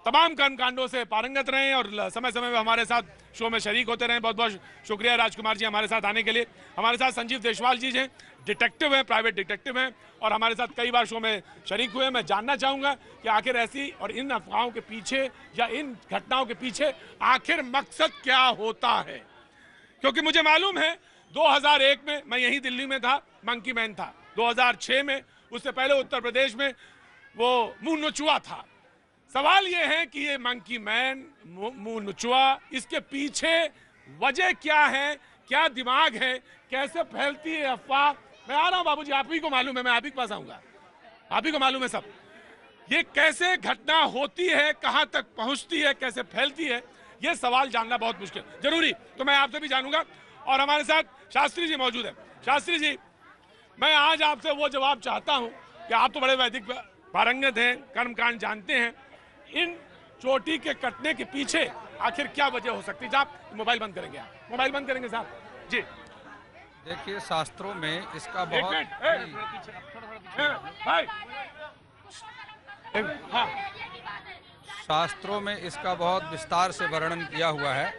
तमाम कर्मकांडों से पारंगत रहे हैं, और समय समय में हमारे साथ शो में शरीक होते रहे। बहुत बहुत शुक्रिया राजकुमार जी हमारे साथ आने के लिए। हमारे साथ संजीव देशवाल जी हैं, डिटेक्टिव हैं, प्राइवेट डिटेक्टिव हैं, और हमारे साथ कई बार शो में शरीक हुए। मैं जानना चाहूँगा कि आखिर ऐसी और इन अफवाहों के पीछे या इन घटनाओं के पीछे आखिर मकसद क्या होता है, क्योंकि मुझे मालूम है 2001 में मैं यहीं दिल्ली में था, मंकी मैन था। 2006 में, उससे पहले उत्तर प्रदेश में वो मुंह नुचुआ था। सवाल ये है कि ये मंकी मैन, मुंह नुचुआ, इसके पीछे वजह क्या है, क्या दिमाग है, कैसे फैलती है अफवाह? मैं आ रहा हूं बाबूजी, आप ही को मालूम है, मैं आप ही के पास आऊंगा, आप ही को मालूम है सब। ये कैसे घटना होती है, कहां तक पहुंचती है, कैसे फैलती है, ये सवाल जानना बहुत मुश्किल, जरूरी तो मैं आपसे भी जानूंगा। और हमारे साथ शास्त्री जी मौजूद है। शास्त्री जी, मैं आज आपसे वो जवाब चाहता हूं कि आप तो बड़े वैदिक पारंगत हैं, कर्मकांड जानते हैं, इन चोटी के कटने के पीछे आखिर क्या वजह हो सकती है? आप मोबाइल बंद करेंगे, आप मोबाइल बंद करेंगे साहब जी। देखिए, शास्त्रों में इसका बहुत शास्त्रों में इसका बहुत विस्तार से वर्णन किया हुआ है।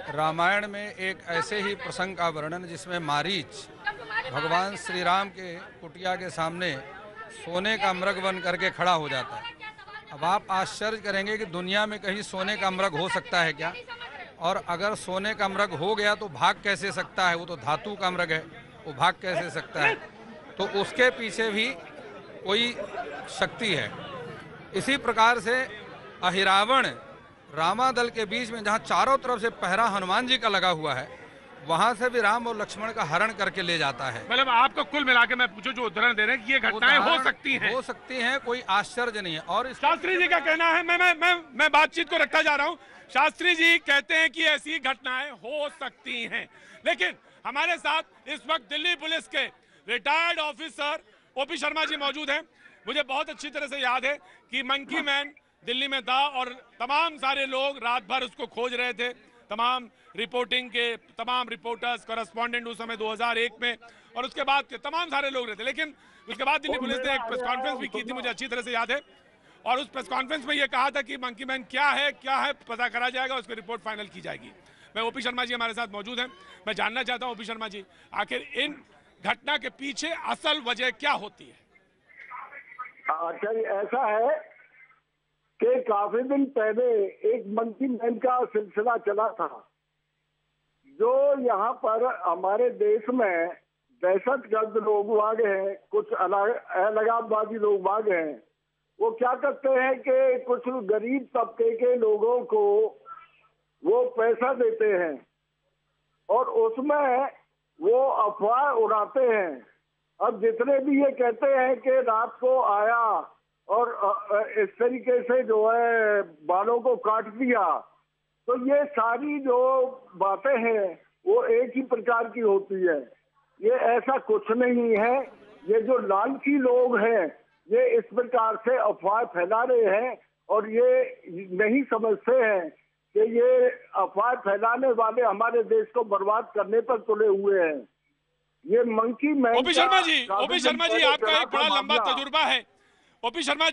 रामायण में एक ऐसे ही प्रसंग का वर्णन जिसमें मारीच भगवान श्री राम के कुटिया के सामने सोने का मृग बन करके खड़ा हो जाता है। अब आप आश्चर्य करेंगे कि दुनिया में कहीं सोने का मृग हो सकता है क्या? और अगर सोने का मृग हो गया तो भाग कैसे सकता है? वो तो धातु का मृग है, वो भाग कैसे सकता है? तो उसके पीछे भी कोई शक्ति है। इसी प्रकार से अहिरावण रामादल के बीच में जहाँ चारों तरफ से पहरा हनुमान जी का लगा हुआ है, वहां से भी राम और लक्ष्मण का हरण करके ले जाता है। मतलब आपको कुल मिला के मैं पूछो, जो उदाहरण दे रहे हैं कि ये घटनाएं हो सकती हैं, कोई आश्चर्य नहीं है। और शास्त्री जी का कहना है, मैं बातचीत को रखता जा रहा हूं। शास्त्री जी कहते हैं कि ऐसी घटनाएं हो सकती हैं, लेकिन हमारे साथ इस वक्त दिल्ली पुलिस के retired officer OP Sharma ji मौजूद हैं। मुझे बहुत अच्छी तरह से याद है कि मंकी मैन दिल्ली में था और तमाम सारे लोग रात भर उसको खोज रहे थे, तमाम रिपोर्टिंग के तमाम रिपोर्टर्स, करस्पॉन्डेंट उस समय 2001 में, और उसके बाद के तमाम सारे लोग रहते। लेकिन उसके बाद दिल्ली पुलिस ने एक प्रेस कॉन्फ्रेंस भी की थी, मुझे अच्छी तरह से याद है, और उस प्रेस कॉन्फ्रेंस में ये कहा था कि मंकी मैन क्या है पता करा जाएगा, उसकी रिपोर्ट फाइनल की जाएगी। मैं ओपी शर्मा जी हमारे साथ मौजूद हैं। मैं जानना चाहता हूं ओपी शर्मा जी, आखिर इन घटना के पीछे असल वजह क्या होती है? अच्छा, ऐसा है कि काफी दिन पहले एक मंकी मैन का सिलसिला चला था, जो यहाँ पर हमारे देश में दहशतगर्द लोग वाग हैं, कुछ अलगाववादी लोग वाग हैं। वो क्या करते हैं कि कुछ गरीब तबके के लोगों को वो पैसा देते हैं और उसमें वो अफवाह उड़ाते हैं। अब जितने भी ये कहते हैं कि रात को आया और इस तरीके से जो है बालों को काट दिया, तो ये सारी जो बातें हैं वो एक ही प्रकार की होती है। ये ऐसा कुछ नहीं है। ये जो लालची लोग हैं ये इस प्रकार से अफवाह फैला रहे हैं और ये नहीं समझते हैं कि ये अफवाह फैलाने वाले हमारे देश को बर्बाद करने पर तुले हुए हैं। ये monkey man. OP Sharma ji आपका एक बड़ा लंबा तजुर्बा है। ओपी शर्मा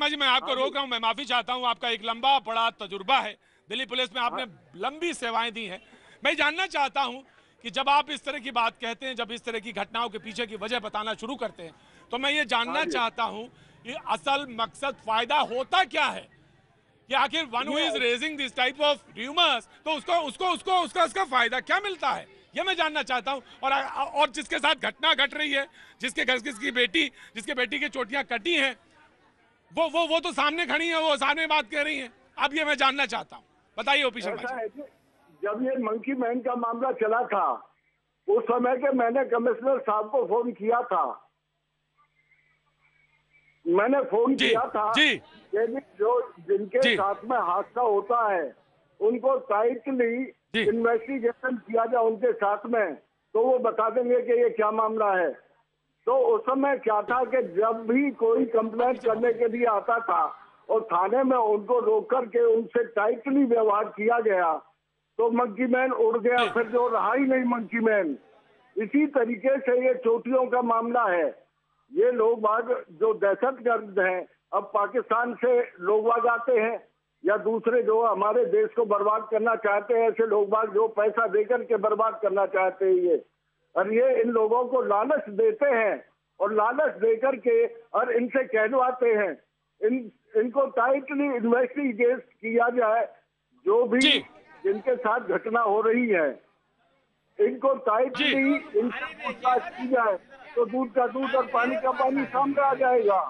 जी मैं आपको रोक रहा हूँ, मैं माफी चाहता हूँ। आपका एक लंबा बड़ा तजुर्बा है, दिल्ली पुलिस में आपने लंबी सेवाएं दी हैं। मैं जानना चाहता हूँ कि जब आप इस तरह की बात कहते हैं, जब इस तरह की घटनाओं के पीछे की वजह बताना शुरू करते हैं, तो मैं ये जानना चाहता हूँ कि असल मकसद फायदा होता क्या है? कि आखिर one who is raising this type of rumours, तो उसका फायदा क्या मिलता है, ये मैं जानना चाहता हूँ। और जिसके साथ घटना घट रही है, जिसके बेटी की चोटियां कटी हैं, वो तो सामने खड़ी है, वो सामने बात कह रही है। अब ये मैं जानना चाहता हूँ, बताइए ओपी शर्मा जी। जब ये मंकी मैन का मामला चला था, उस समय के मैंने कमिश्नर साहब को फोन किया था। मैंने फोन किया था कि जो जिनके साथ में हादसा होता है उनको टाइटली इन्वेस्टिगेशन किया जाए उनके साथ में, तो वो बता देंगे कि ये क्या मामला है। तो उस समय क्या था कि जब भी कोई कंप्लेंट करने के लिए आता था और थाने में उनको रोक करके उनसे टाइटली व्यवहार किया गया, तो मंकी मैन उड़ गया, फिर जो रहा ही नहीं मंकी मैन। इसी तरीके से ये चोटियों का मामला है। ये लोग बाग जो दहशतगर्द हैं, अब पाकिस्तान से लोग बाग आते हैं या दूसरे जो हमारे देश को बर्बाद करना चाहते हैं, ऐसे लोग बाग जो पैसा देकर के बर्बाद करना चाहते हैं ये, और ये इन लोगों को लालच देते हैं और लालच देकर के और इनसे कहलवाते हैं इनको टाइटली इन्वेस्टिगेट किया जाए। जो भी जिनके साथ घटना हो रही है इनको टाइटली इनसे पूछताछ की जाए, तो दूध का दूध और पानी का पानी सामने आ जाएगा।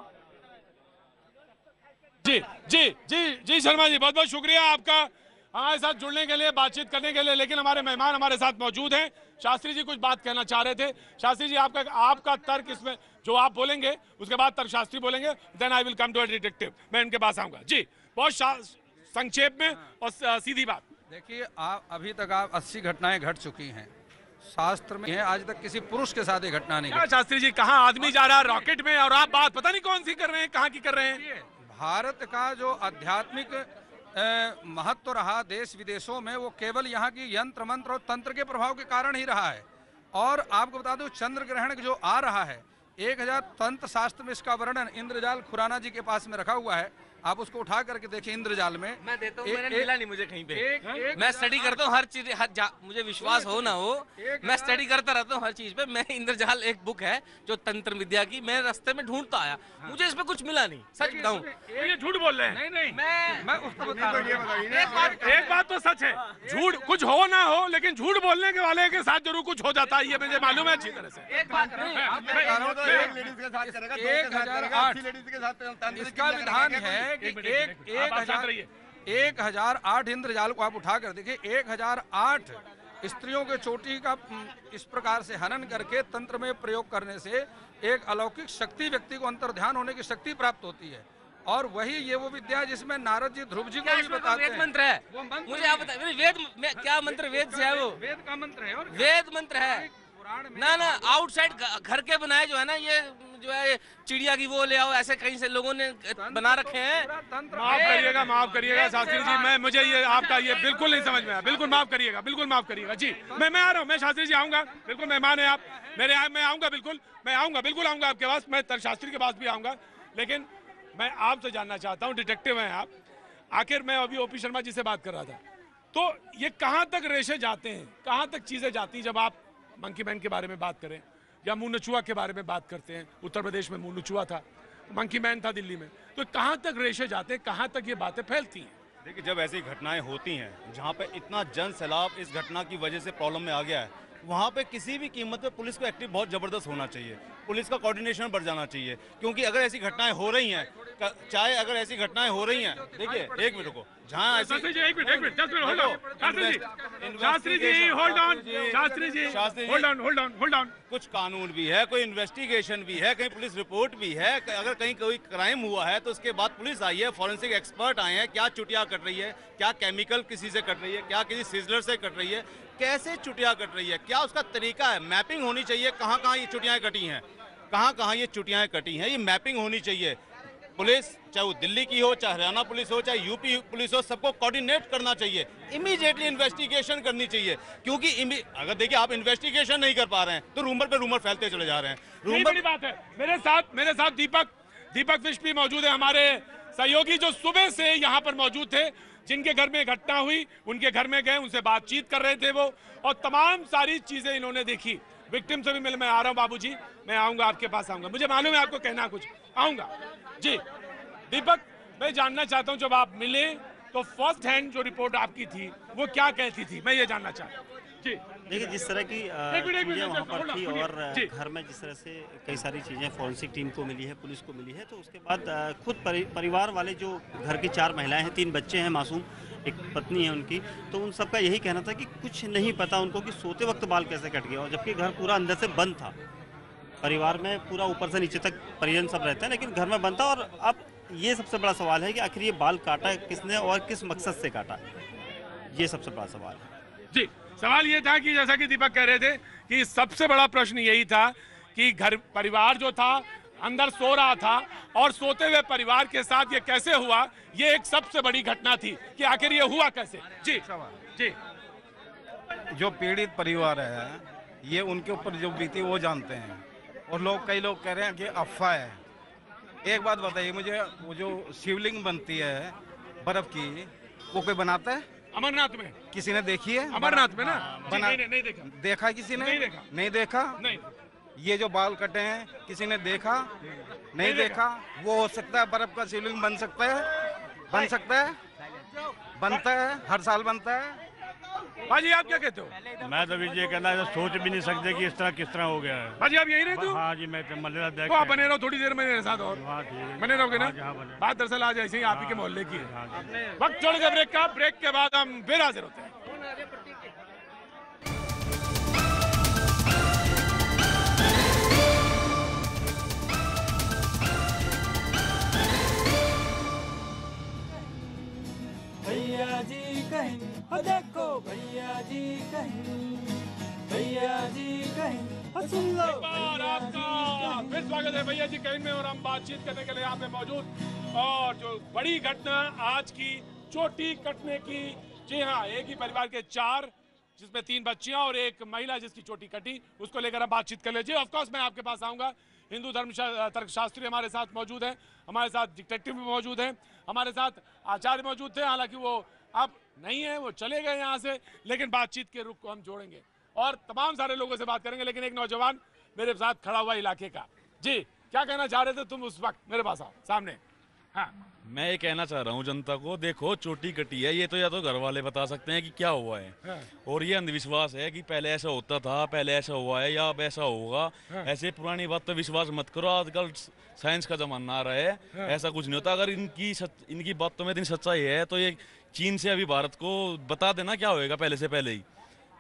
जी शर्मा जी, बहुत बहुत शुक्रिया आपका हमारे साथ जुड़ने के लिए, बातचीत करने के लिए। लेकिन हमारे मेहमान हमारे साथ मौजूद हैं। शास्त्री जी कुछ बात कहना चाह रहे थे। शास्त्री जी आपका तर्क इसमें, जो आप बोलेंगे उसके बाद तर्क शास्त्री बोलेंगे, then I will come to a detective. मैं इनके पास आऊंगा। जी, बहुत संक्षेप में और सीधी बात। देखिए, अभी तक 80 घटनाएं घट चुकी हैं। शास्त्र में है, आज तक किसी पुरुष के साथ ये घटना नहीं घटी। शास्त्री जी, कहाँ आदमी जा रहा है रॉकेट में और आप बात पता नहीं कौन सी कर रहे हैं, कहाँ की कर रहे हैं? भारत का जो आध्यात्मिक महत्व रहा देश विदेशों में, वो केवल यहाँ की यंत्र मंत्र और तंत्र के प्रभाव के कारण ही रहा है। और आपको बता दूं, चंद्र ग्रहण जो आ रहा है, 1000 तंत्र शास्त्र में इसका वर्णन इंद्रजाल खुराना जी के पास में रखा हुआ है। आप उसको उठा करके देखिए इंद्रजाल में। मैं देता हूँ, मैंने मिला नहीं मुझे कहीं पे। मैं स्टडी करता हूँ हर चीज, मुझे विश्वास हो ना हो, मैं स्टडी करता रहता हूँ हर चीज पे। मैं इंद्रजाल एक बुक है जो तंत्र विद्या की, मैं रास्ते में ढूंढता आया, मुझे इसमें कुछ मिला नहीं। सच बताऊँ, ये झूठ बोल रहे हैं। नहीं, मैं उसको बता रहा हूँ। एक बात तो सच है, झूठ कुछ हो ना हो, लेकिन झूठ बोलने के वाले के साथ जरूर कुछ हो जाता है, ये मुझे मालूम है अच्छी तरह से। एक बात इसका विधान है कि 1008 इंद्रजाल को आप उठा कर देखिए। 1008 स्त्रियों के चोटी का इस प्रकार से हनन करके तंत्र में प्रयोग करने से एक अलौकिक शक्ति, व्यक्ति को अंतर ध्यान होने की शक्ति प्राप्त होती है। और वही ये वो विद्या जिसमें नारद जी ध्रुव जी को भी बताते हैं। वेद मंत्र है, मुझे आप बताइए, वेद में क्या मंत्र? वेद से है वो, वेद का मंत्र है। और वेद मंत्र है ना आउटसाइड घर के बनाए जो है ना, ये जो है चिड़िया की वो ले आओ, ऐसे कहीं से लोगों ने बना रखे हैं। माफ करिएगा शास्त्री जी, मुझे ये आपका ये बिल्कुल नहीं समझ में आया। बिल्कुल माफ करिएगा जी। मैं आ रहा हूँ, मैं शास्त्री जी आऊंगा, बिल्कुल मेहमान है आप मेरे। मैं आऊंगा, बिल्कुल आऊंगा आपके पास, मैं शास्त्री के पास भी आऊंगा। लेकिन मैं आपसे जानना चाहता हूं, डिटेक्टिव हैं आप, आखिर मैं अभी ओपी शर्मा जी से बात कर रहा था, तो ये कहां तक रेशे जाते हैं, कहां तक चीजें जाती हैं? जब आप मंकी मैन के बारे में बात करें या मुन्ना चूहा के बारे में बात करते हैं, उत्तर प्रदेश में मुन्ना चूहा था, मंकी मैन था दिल्ली में, तो कहां तक रेशे जाते हैं, कहां तक ये बातें फैलती हैं? देखिए, जब ऐसी घटनाएं होती हैं जहां पे इतना जन सैलाब इस घटना की वजह से प्रॉब्लम में आ गया है, वहाँ पे किसी भी कीमत पे पुलिस को एक्टिव बहुत ज़बरदस्त होना चाहिए, पुलिस का कोऑर्डिनेशन बढ़ जाना चाहिए। क्योंकि अगर ऐसी घटनाएं हो रही हैं, चाहे अगर ऐसी घटनाएं हो रही हैं, देखिए एक मिनट रुको, जहाँ ऐसी शास्त्री जी होल्ड ऑन, कुछ कानून भी है, कोई इन्वेस्टिगेशन भी है, कहीं पुलिस रिपोर्ट भी है, अगर कहीं कोई क्राइम हुआ है तो उसके बाद पुलिस आई है, फॉरेंसिक एक्सपर्ट आए हैं, क्या चुटिया कट रही है, क्या केमिकल किसी से कट रही है, क्या किसी सिजलर से कट रही है, कैसे चुटिया कट रही है, क्या उसका तरीका है, मैपिंग होनी चाहिए, कहाँ कहाँ ये चुटियाएं कटी हैं, कहाँ कहाँ ये चुटियाएं कटी हैं, ये मैपिंग होनी चाहिए। पुलिस चाहे वो दिल्ली की हो, चाहे हरियाणा पुलिस हो, चाहे यूपी पुलिस हो, सबको कोऑर्डिनेट करना चाहिए, इमीडिएटली इन्वेस्टिगेशन करनी चाहिए। क्योंकि अगर देखिए आप इन्वेस्टिगेशन नहीं कर पा रहे हैं तो रूमर पे रूमर फैलते चले जा रहे हैं। रूमर बड़ी बात है। मेरे साथ दीपक फिश भी मौजूद है, हमारे सहयोगी जो सुबह से यहाँ पर मौजूद थे, जिनके घर में घटना हुई उनके घर में गए, उनसे बातचीत कर रहे थे वो, और तमाम सारी चीजें इन्होंने देखी। विक्टिम से भी मिल, मैं आ रहा हूँ बाबूजी, मैं आऊंगा आपके पास, आऊंगा, मुझे मालूम है आपको कहना कुछ, आऊंगा जी। दीपक, मैं जानना चाहता हूँ, जब आप मिले तो फर्स्ट हैंड जो रिपोर्ट आपकी थी वो क्या कहती थी, मैं ये जानना चाहता हूँ जी। देखिए, जिस तरह की चीज़ें वहाँ पर थी और घर में जिस तरह से कई सारी चीज़ें फॉरेंसिक टीम को मिली है, पुलिस को मिली है, तो उसके बाद खुद परिवार वाले जो घर की 4 महिलाएं हैं, 3 बच्चे हैं मासूम, एक पत्नी है उनकी, तो उन सबका यही कहना था कि कुछ नहीं पता उनको कि सोते वक्त बाल कैसे कट गया, और जबकि घर पूरा अंदर से बंद था। परिवार में पूरा ऊपर से नीचे तक परिजन सब रहते हैं, लेकिन घर में बंद था। और अब ये सबसे बड़ा सवाल है कि आखिर ये बाल काटा किसने और किस मकसद से काटा, ये सबसे बड़ा सवाल है जी। सवाल ये था कि जैसा कि दीपक कह रहे थे कि सबसे बड़ा प्रश्न यही था कि घर परिवार जो था अंदर सो रहा था, और सोते हुए परिवार के साथ ये कैसे हुआ, ये एक सबसे बड़ी घटना थी कि आखिर ये हुआ कैसे। जी जी, जो पीड़ित परिवार है ये उनके ऊपर जो बीती वो जानते हैं, और कई लोग कह रहे हैं कि अफवाह है। एक बात बताइए मुझे, वो जो शिवलिंग बनती है बर्फ की, वो कोई बनाता है? अमरनाथ में किसी ने देखी है? अमरनाथ में ना नहीं देखा। देखा है किसी ने? नहीं देखा। नहीं। ये जो बाल कटे हैं किसी ने देखा? नहीं देखा। वो हो सकता है बर्फ का शिवलिंग बन सकता है? बन सकता है, बनता है, हर साल बनता है। भाजी आप क्या कहते हो? मैं तो ये कहना है, सोच भी नहीं सकते कि इस तरह किस तरह हो गया है। भाजी आप यहीं रहते हो? हाँ जी, मैं मलेरा देख। तो आप बने रहो थोड़ी देर में मेरे साथ, और बने रहोगे ना? बात दरअसल आज ऐसे ही आप ही के मोहल्ले की है। वक्त छोड़ के ब्रेक का, ब्रेक के बाद हम फिर हाजिर होते हैं। भैया जी कहीं, देखो भैया जी कहीं, भैया जी कहीं, सुन लो। आपका फिर स्वागत है भैया जी कहीं में, और हम बातचीत करने के लिए यहाँ पे मौजूद। और जो बड़ी घटना आज की, चोटी कटने की, जी हाँ, एक ही परिवार के 4, जिसमें 3 बच्चियां और एक महिला जिसकी चोटी कटी, उसको लेकर हम बातचीत कर लीजिए। ऑफकोर्स मैं आपके पास आऊंगा। हिंदू धर्म तर्कशास्त्री हमारे साथ मौजूद हैं, हमारे साथ डिटेक्टिव भी मौजूद हैं, हमारे साथ आचार्य मौजूद थे, हालांकि वो अब नहीं है, वो चले गए यहाँ से, लेकिन बातचीत के रुख को हम जोड़ेंगे और तमाम सारे लोगों से बात करेंगे। लेकिन एक नौजवान मेरे साथ खड़ा हुआ इलाके का, जी क्या कहना चाह रहे थे तुम उस वक्त? मेरे पास आओ सामने। हाँ, मैं ये कहना चाह रहा हूँ जनता को, देखो चोटी कटी है, ये तो या तो घर वाले बता सकते हैं कि क्या हुआ है। हाँ। और ये अंधविश्वास है कि पहले ऐसा होता था, पहले ऐसा हुआ है या अब ऐसा होगा। हाँ। ऐसे पुरानी बात तो विश्वास मत करो, आजकल साइंस का जमाना आ रहा है। हाँ। ऐसा कुछ नहीं होता। अगर इनकी बातों में इतनी सच्चाई है तो ये चीन से अभी भारत को बता देना क्या होएगा, पहले से पहले ही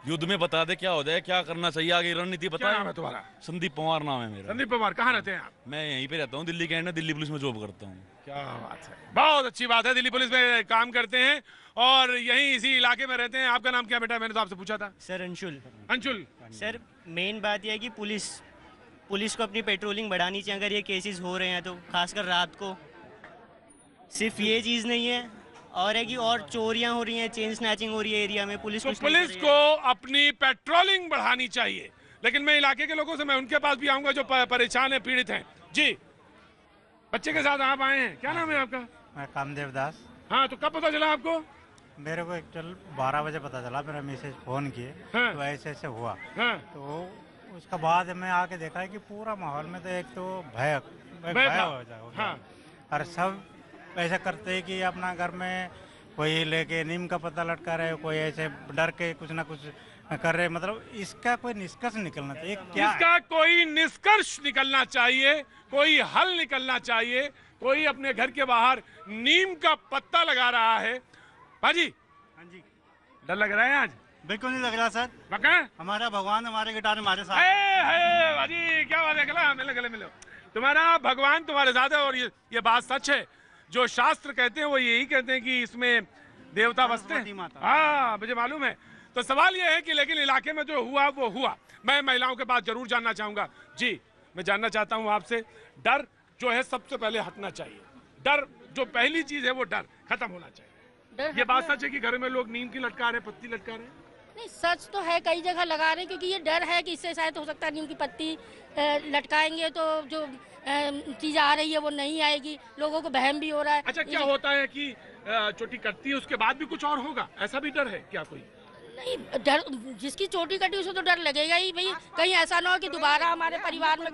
युद्ध में बता दे क्या हो जाए, क्या करना चाहिए, आगे रणनीति बता। क्या नाम है तुम्हारा? संदीप पवार नाम है मेरा। संदीप पवार, कहाँ रहते हैं आप? मैं यहीं पे रहता हूँ, दिल्ली कैंट में, दिल्ली पुलिस में जॉब करता हूँ। क्या बात है, बहुत अच्छी बात है। दिल्ली पुलिस में काम करते हैं और यहीं इसी इलाके में रहते हैं। आपका नाम क्या बेटा? मैंने तो आपसे पूछा था। Sir Anshul. Anshul sir, main बात यह है कि पुलिस को अपनी पेट्रोलिंग बढ़ानी चाहिए अगर ये केसेस हो रहे हैं तो, खासकर रात को। सिर्फ ये चीज़ नहीं है, और है कि और चोरियां हो रही हैं, चेन स्नैचिंग हो रही है एरिया में। पुलिस को अपनी पेट्रोलिंग बढ़ानी चाहिए। लेकिन मैं इलाके के लोगों से, मैं उनके पास भी आऊंगा जो परेशान है, पीड़ित हैं। जी बच्चे के साथ आप आए हैं, क्या नाम है आपका? मैं कामदेव दास। हाँ, तो कब पता चला आपको? मेरे को एक्चुअल 12 बजे पता चला, मेरा मैसेज फोन किए। हाँ। तो ऐसे हुआ। हाँ। तो उसका बाद मैं आके देखा है कि पूरा माहौल में तो एक तो भय हो जाए। हाँ। और सब ऐसा करते हैं कि अपना घर में कोई लेके नीम का पत्ता लटका रहे, कोई ऐसे डर के कुछ ना कुछ कर रहे। मतलब इसका कोई निष्कर्ष निकलना चाहिए। क्या इसका कोई निष्कर्ष निकलना चाहिए, कोई हल निकलना चाहिए। कोई अपने घर के बाहर नीम का पत्ता लगा रहा है। बाजी, हाँ जी, डर लग रहा है आज? बिल्कुल नहीं लग रहा सर। पक्का? हमारा भगवान हमारे गिटार हमारे साथ। बाजी क्या बात है, गले मिलो। तुम्हारा भगवान तुम्हारे साथ है और ये बात सच है। जो शास्त्र कहते हैं वो यही कहते हैं कि इसमें देवता बसते हैं। हाँ, मुझे मालूम है। तो सवाल ये है कि लेकिन इलाके में जो हुआ वो हुआ। मैं महिलाओं के पास जरूर जानना चाहूंगा। जी, मैं जानना चाहता हूं आपसे, डर जो है सबसे पहले हटना चाहिए। डर जो पहली चीज है वो डर खत्म होना चाहिए। ये बात सच है कि घर में लोग नीम की लटका रहे, पत्ती लटका रहे? नहीं, सच तो है, कई जगह लगा रहे हैं, क्योंकि ये डर है कि इससे शायद हो सकता है नीम की पत्ती लटकाएंगे तो जो चीज आ रही है वो नहीं आएगी। लोगों को वहम भी हो रहा है। अच्छा, क्या होता है कि चोटी कटती है उसके बाद भी कुछ और होगा, ऐसा भी डर है क्या कोई? नहीं, डर जिसकी चोटी कटी उसे तो डर लगेगा ही भाई, कहीं ऐसा ना हो कि दोबारा हमारे परिवार में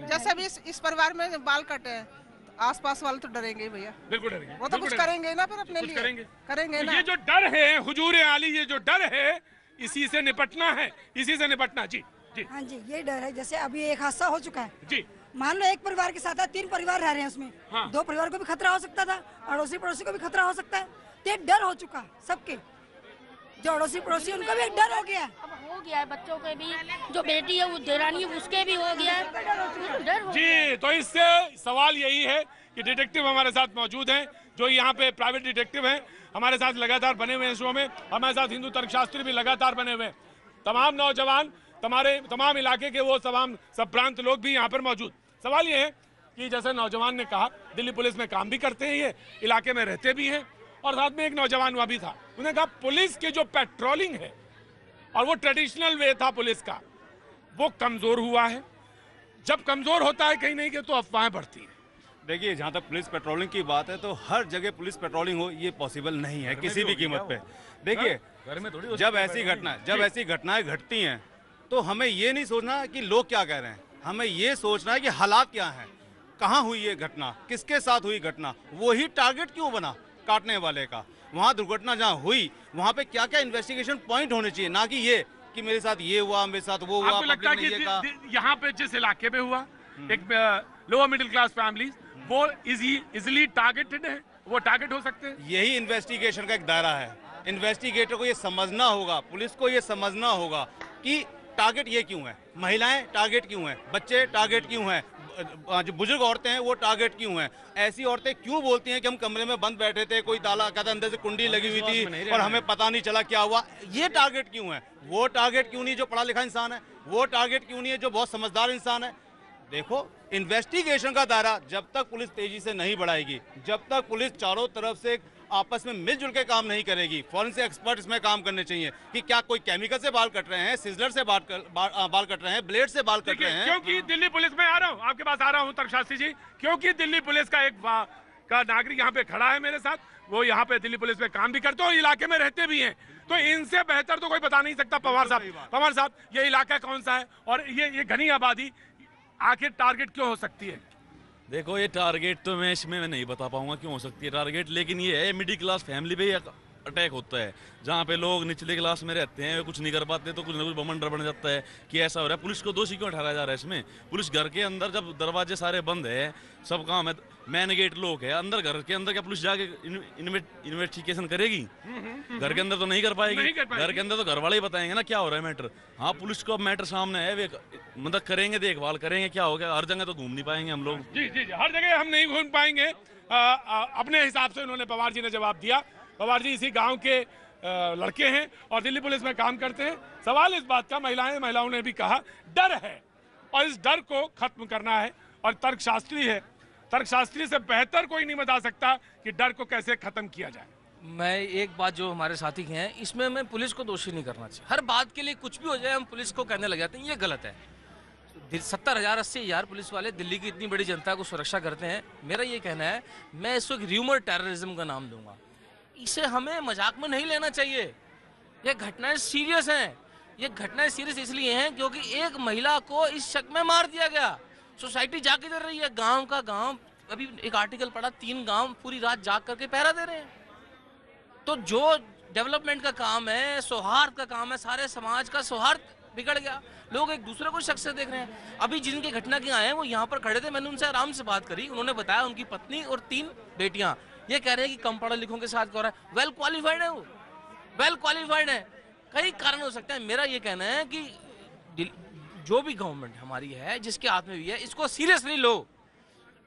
जैसा भी इस परिवार में बाल कटे हैं, आसपास वाले तो डरेंगे भैया। बिल्कुल डरेंगे। वो तो कुछ करेंगे ना, फिर अपने लिए करेंगे ना। ये जो डर है हुजूर आली, ये जो डर है इसी से निपटना है, इसी से निपटना। जी जी हाँ जी, ये डर है। जैसे अभी एक हादसा हो चुका है जी, मान लो एक परिवार के साथ 3 परिवार रह रहे हैं उसमें। हाँ। 2 परिवार को भी खतरा हो सकता था, अड़ोसी पड़ोसी को भी खतरा हो सकता है। तो डर हो चुका सबके, जो अड़ोसी पड़ोसी उनको भी एक डर हो गया है। अब हो गया है, बच्चों के भी, जो बेटी है वो देरानी है उसके भी हो गया है, डर हो जी। तो इससे सवाल यही है कि डिटेक्टिव हमारे साथ मौजूद हैं, जो यहाँ पे प्राइवेट डिटेक्टिव हैं, हमारे साथ लगातार बने हुए हैं शो में। हमारे साथ हिंदू तर्कशास्त्री भी लगातार बने हुए हैं। तमाम नौजवान, तमाम इलाके के वो तमाम सब प्रांत लोग भी यहाँ पर मौजूद। सवाल ये है कि जैसे नौजवान ने कहा, दिल्ली पुलिस में काम भी करते हैं, ये इलाके में रहते भी हैं, और साथ में एक नौजवान वहाँ भी था। उन्होंने कहा पुलिस की जो पेट्रोलिंग है और वो ट्रेडिशनल वे था पुलिस का, वो कमजोर हुआ है। जब कमजोर होता है कहीं नहीं के तो अफवाहें बढ़ती हैं। देखिए, जहाँ तक पुलिस पेट्रोलिंग की बात है तो हर जगह पुलिस पेट्रोलिंग हो ये पॉसिबल नहीं है किसी भी कीमत पे। देखिए, जब ऐसी घटनाएं घटती हैं तो हमें ये नहीं सोचना कि लोग क्या कह रहे हैं, हमें ये सोचना है कि हालात क्या हैं, कहाँ हुई ये घटना, किसके साथ हुई घटना, वही टारगेट क्यों बना काटने वाले का। वहाँ दुर्घटना जहाँ हुई वहाँ पे क्या क्या इन्वेस्टिगेशन पॉइंट होने चाहिए, ना कि ये कि मेरे साथ ये हुआ, मेरे साथ वो हुआ। आपको लगता है कि यहाँ पे जिस इलाके में हुआ, एक लोअर मिडिल क्लास फैमिली, वो इजीली टारगेटेड है, वो टारगेट हो सकते हैं? यही इन्वेस्टिगेशन का एक दायरा है। इन्वेस्टिगेटर को ये समझना होगा, पुलिस को ये समझना होगा कि टारगेट ये क्यों है, महिलाएं टारगेट क्यों हैं, बच्चे टारगेट क्यों हैं, जो बुजुर्ग औरतें हैं वो टारगेट क्यों हैं। ऐसी औरतें क्यों बोलती हैं कि हम कमरे में बंद बैठे थे, कोई ताला कहता अंदर से कुंडी लगी हुई थी और हमें पता नहीं चला क्या हुआ। ये टारगेट क्यों है? वो टारगेट क्यों नहीं जो पढ़ा लिखा इंसान है? वो टारगेट क्यों नहीं है जो बहुत समझदार इंसान है? देखो, इन्वेस्टिगेशन का दायरा जब तक पुलिस तेजी से नहीं बढ़ाएगी, जब तक पुलिस चारों तरफ से आपस में मिलजुल के काम नहीं करेगी, फॉरेंसिक एक्सपर्ट इसमें काम करने चाहिए कि क्या कोई केमिकल से बाल कट रहे हैं, सिजलर से बाल कट रहे हैं, ब्लेड से बाल कट रहे हैं। क्योंकि दिल्ली पुलिस में आ रहा हूँ, आपके पास आ रहा हूँ तर्कशास्त्री जी, क्योंकि दिल्ली पुलिस का एक नागरिक यहाँ पे खड़ा है मेरे साथ, वो यहाँ पे दिल्ली पुलिस में काम भी करते हैं और इलाके में रहते भी हैं। तो इनसे बेहतर तो कोई बता नहीं सकता। पवार साहब, ये इलाका कौन सा है और ये घनी आबादी आखिर टारगेट क्यों हो सकती है? देखो, ये टारगेट तो मैं इसमें नहीं बता पाऊंगा क्यों हो सकती है टारगेट, लेकिन ये है मिडिल क्लास फैमिली पे अटैक होता है, जहाँ पे लोग निचले क्लास में रहते हैं, कुछ नहीं कर पाते तो कुछ ना कुछ बमंडर बन जाता है कि ऐसा हो रहा है। पुलिस को दोषी क्यों ठहराया जा रहा है इसमें? पुलिस घर के अंदर जब दरवाजे सारे बंद है, सब काम है, मेन गेट लोग है, अंदर घर के अंदर क्या पुलिस जाके इन्वेस्टिगेशन करेगी? घर के अंदर तो नहीं कर पाएगी। घर के अंदर तो घर वाले ही बताएंगे ना क्या हो रहा है मैटर। हाँ, पुलिस को अब मैटर सामने है, वे मतलब करेंगे, देखभाल करेंगे, क्या हो गया। हर जगह तो घूम नहीं पाएंगे हम लोग। जी जी, हर जगह हम नहीं घूम पाएंगे। अपने हिसाब से उन्होंने पवार जी ने जवाब दिया। पवार जी इसी गांव के लड़के हैं और दिल्ली पुलिस में काम करते हैं। सवाल इस बात का, महिलाओं ने भी कहा, डर है और इस डर को खत्म करना है। और तर्कशास्त्री है, तर्कशास्त्री से बेहतर कोई नहीं बता सकता कि डर को कैसे खत्म किया जाए। मैं एक बात जो हमारे साथी हैं, इसमें मैं पुलिस को दोषी नहीं करना चाहिए। हर बात के लिए कुछ भी हो जाए हम पुलिस को कहने लग जाते हैं, ये गलत है। 70,000 80,000 पुलिस वाले दिल्ली की इतनी बड़ी जनता को सुरक्षा करते हैं। मेरा ये कहना है, मैं इसको एक र्यूमर टेररिज्म का नाम दूंगा। इसे हमें मजाक में नहीं लेना चाहिए। ये घटनाएं सीरियस हैं। ये घटनाएं सीरियस इसलिए हैं क्योंकि एक महिला को इस शक में मार दिया गया। सोसाइटी जाके दे रही है, गांव का गांव। अभी एक आर्टिकल पढ़ा, 3 गांव पूरी रात जाग करके पहरा दे रहे हैं। तो जो डेवलपमेंट का काम है, सौहार्द का काम है, सारे समाज का सौहार्द बिगड़ गया। लोग एक दूसरे को शक से देख रहे हैं। अभी जिनकी घटना के आए हैं वो यहाँ पर खड़े थे, मैंने उनसे आराम से बात करी। उन्होंने बताया उनकी पत्नी और 3 बेटियां, ये कह रहे हैं कि कम पढ़े लिखों के साथ हो रहा है। वेल क्वालिफाइड है वो, वेल क्वालिफाइड है। कई कारण हो सकते हैं। मेरा ये कहना है कि जो भी गवर्नमेंट हमारी है, जिसके हाथ में भी है, इसको सीरियसली लो।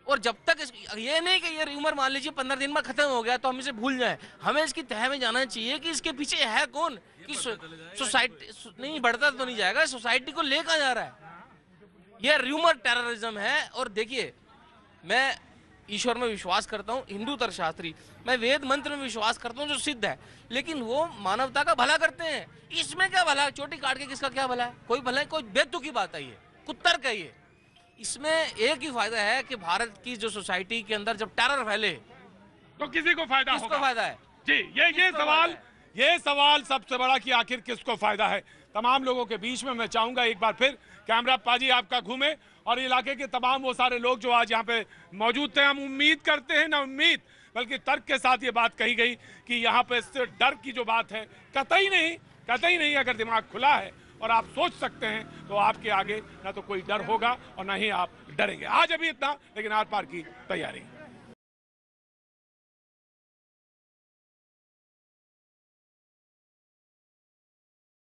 और जब तक ये नहीं कि ये र्यूमर मान लीजिए 15 दिन में खत्म हो गया तो हम इसे भूल जाएं। हमें इसकी तह में जाना चाहिए कि इसके पीछे है कौन, कि सोसाइटी नहीं बढ़ता तो नहीं जाएगा, सोसाइटी को लेकर जा रहा है। ये र्यूमर टेररिज्म है। और देखिए, मैं ईश्वर में विश्वास करता हूँ, हिंदू तर्कशास्त्री, मैं वेद मंत्र में विश्वास करता हूँ जो सिद्ध है, लेकिन वो मानवता का भला करते हैं। इसमें क्या भला है? चोटी काट के किसका क्या भला है? कोई भला है? कोई बेतुकी की बात है, ये कुत्तर का। ये इसमें एक ही फायदा है कि भारत की जो सोसाइटी के अंदर जब टेरर फैले तो किसी को फायदा होगा। किसको फायदा है जी? ये सवाल सबसे बड़ा कि आखिर किसको फायदा है। तमाम लोगों के बीच में मैं चाहूंगा एक बार फिर कैमरा पाजी आपका घूमे और इलाके के तमाम वो सारे लोग जो आज यहाँ पे मौजूद थे। हम उम्मीद करते हैं, ना उम्मीद बल्कि तर्क के साथ ये बात कही गई कि यहाँ पे सिर्फ डर की जो बात है, कतई नहीं। अगर दिमाग खुला है और आप सोच सकते हैं तो आपके आगे ना तो कोई डर होगा और ना ही आप डरेंगे। आज अभी इतना, लेकिन आर पार की तैयारी।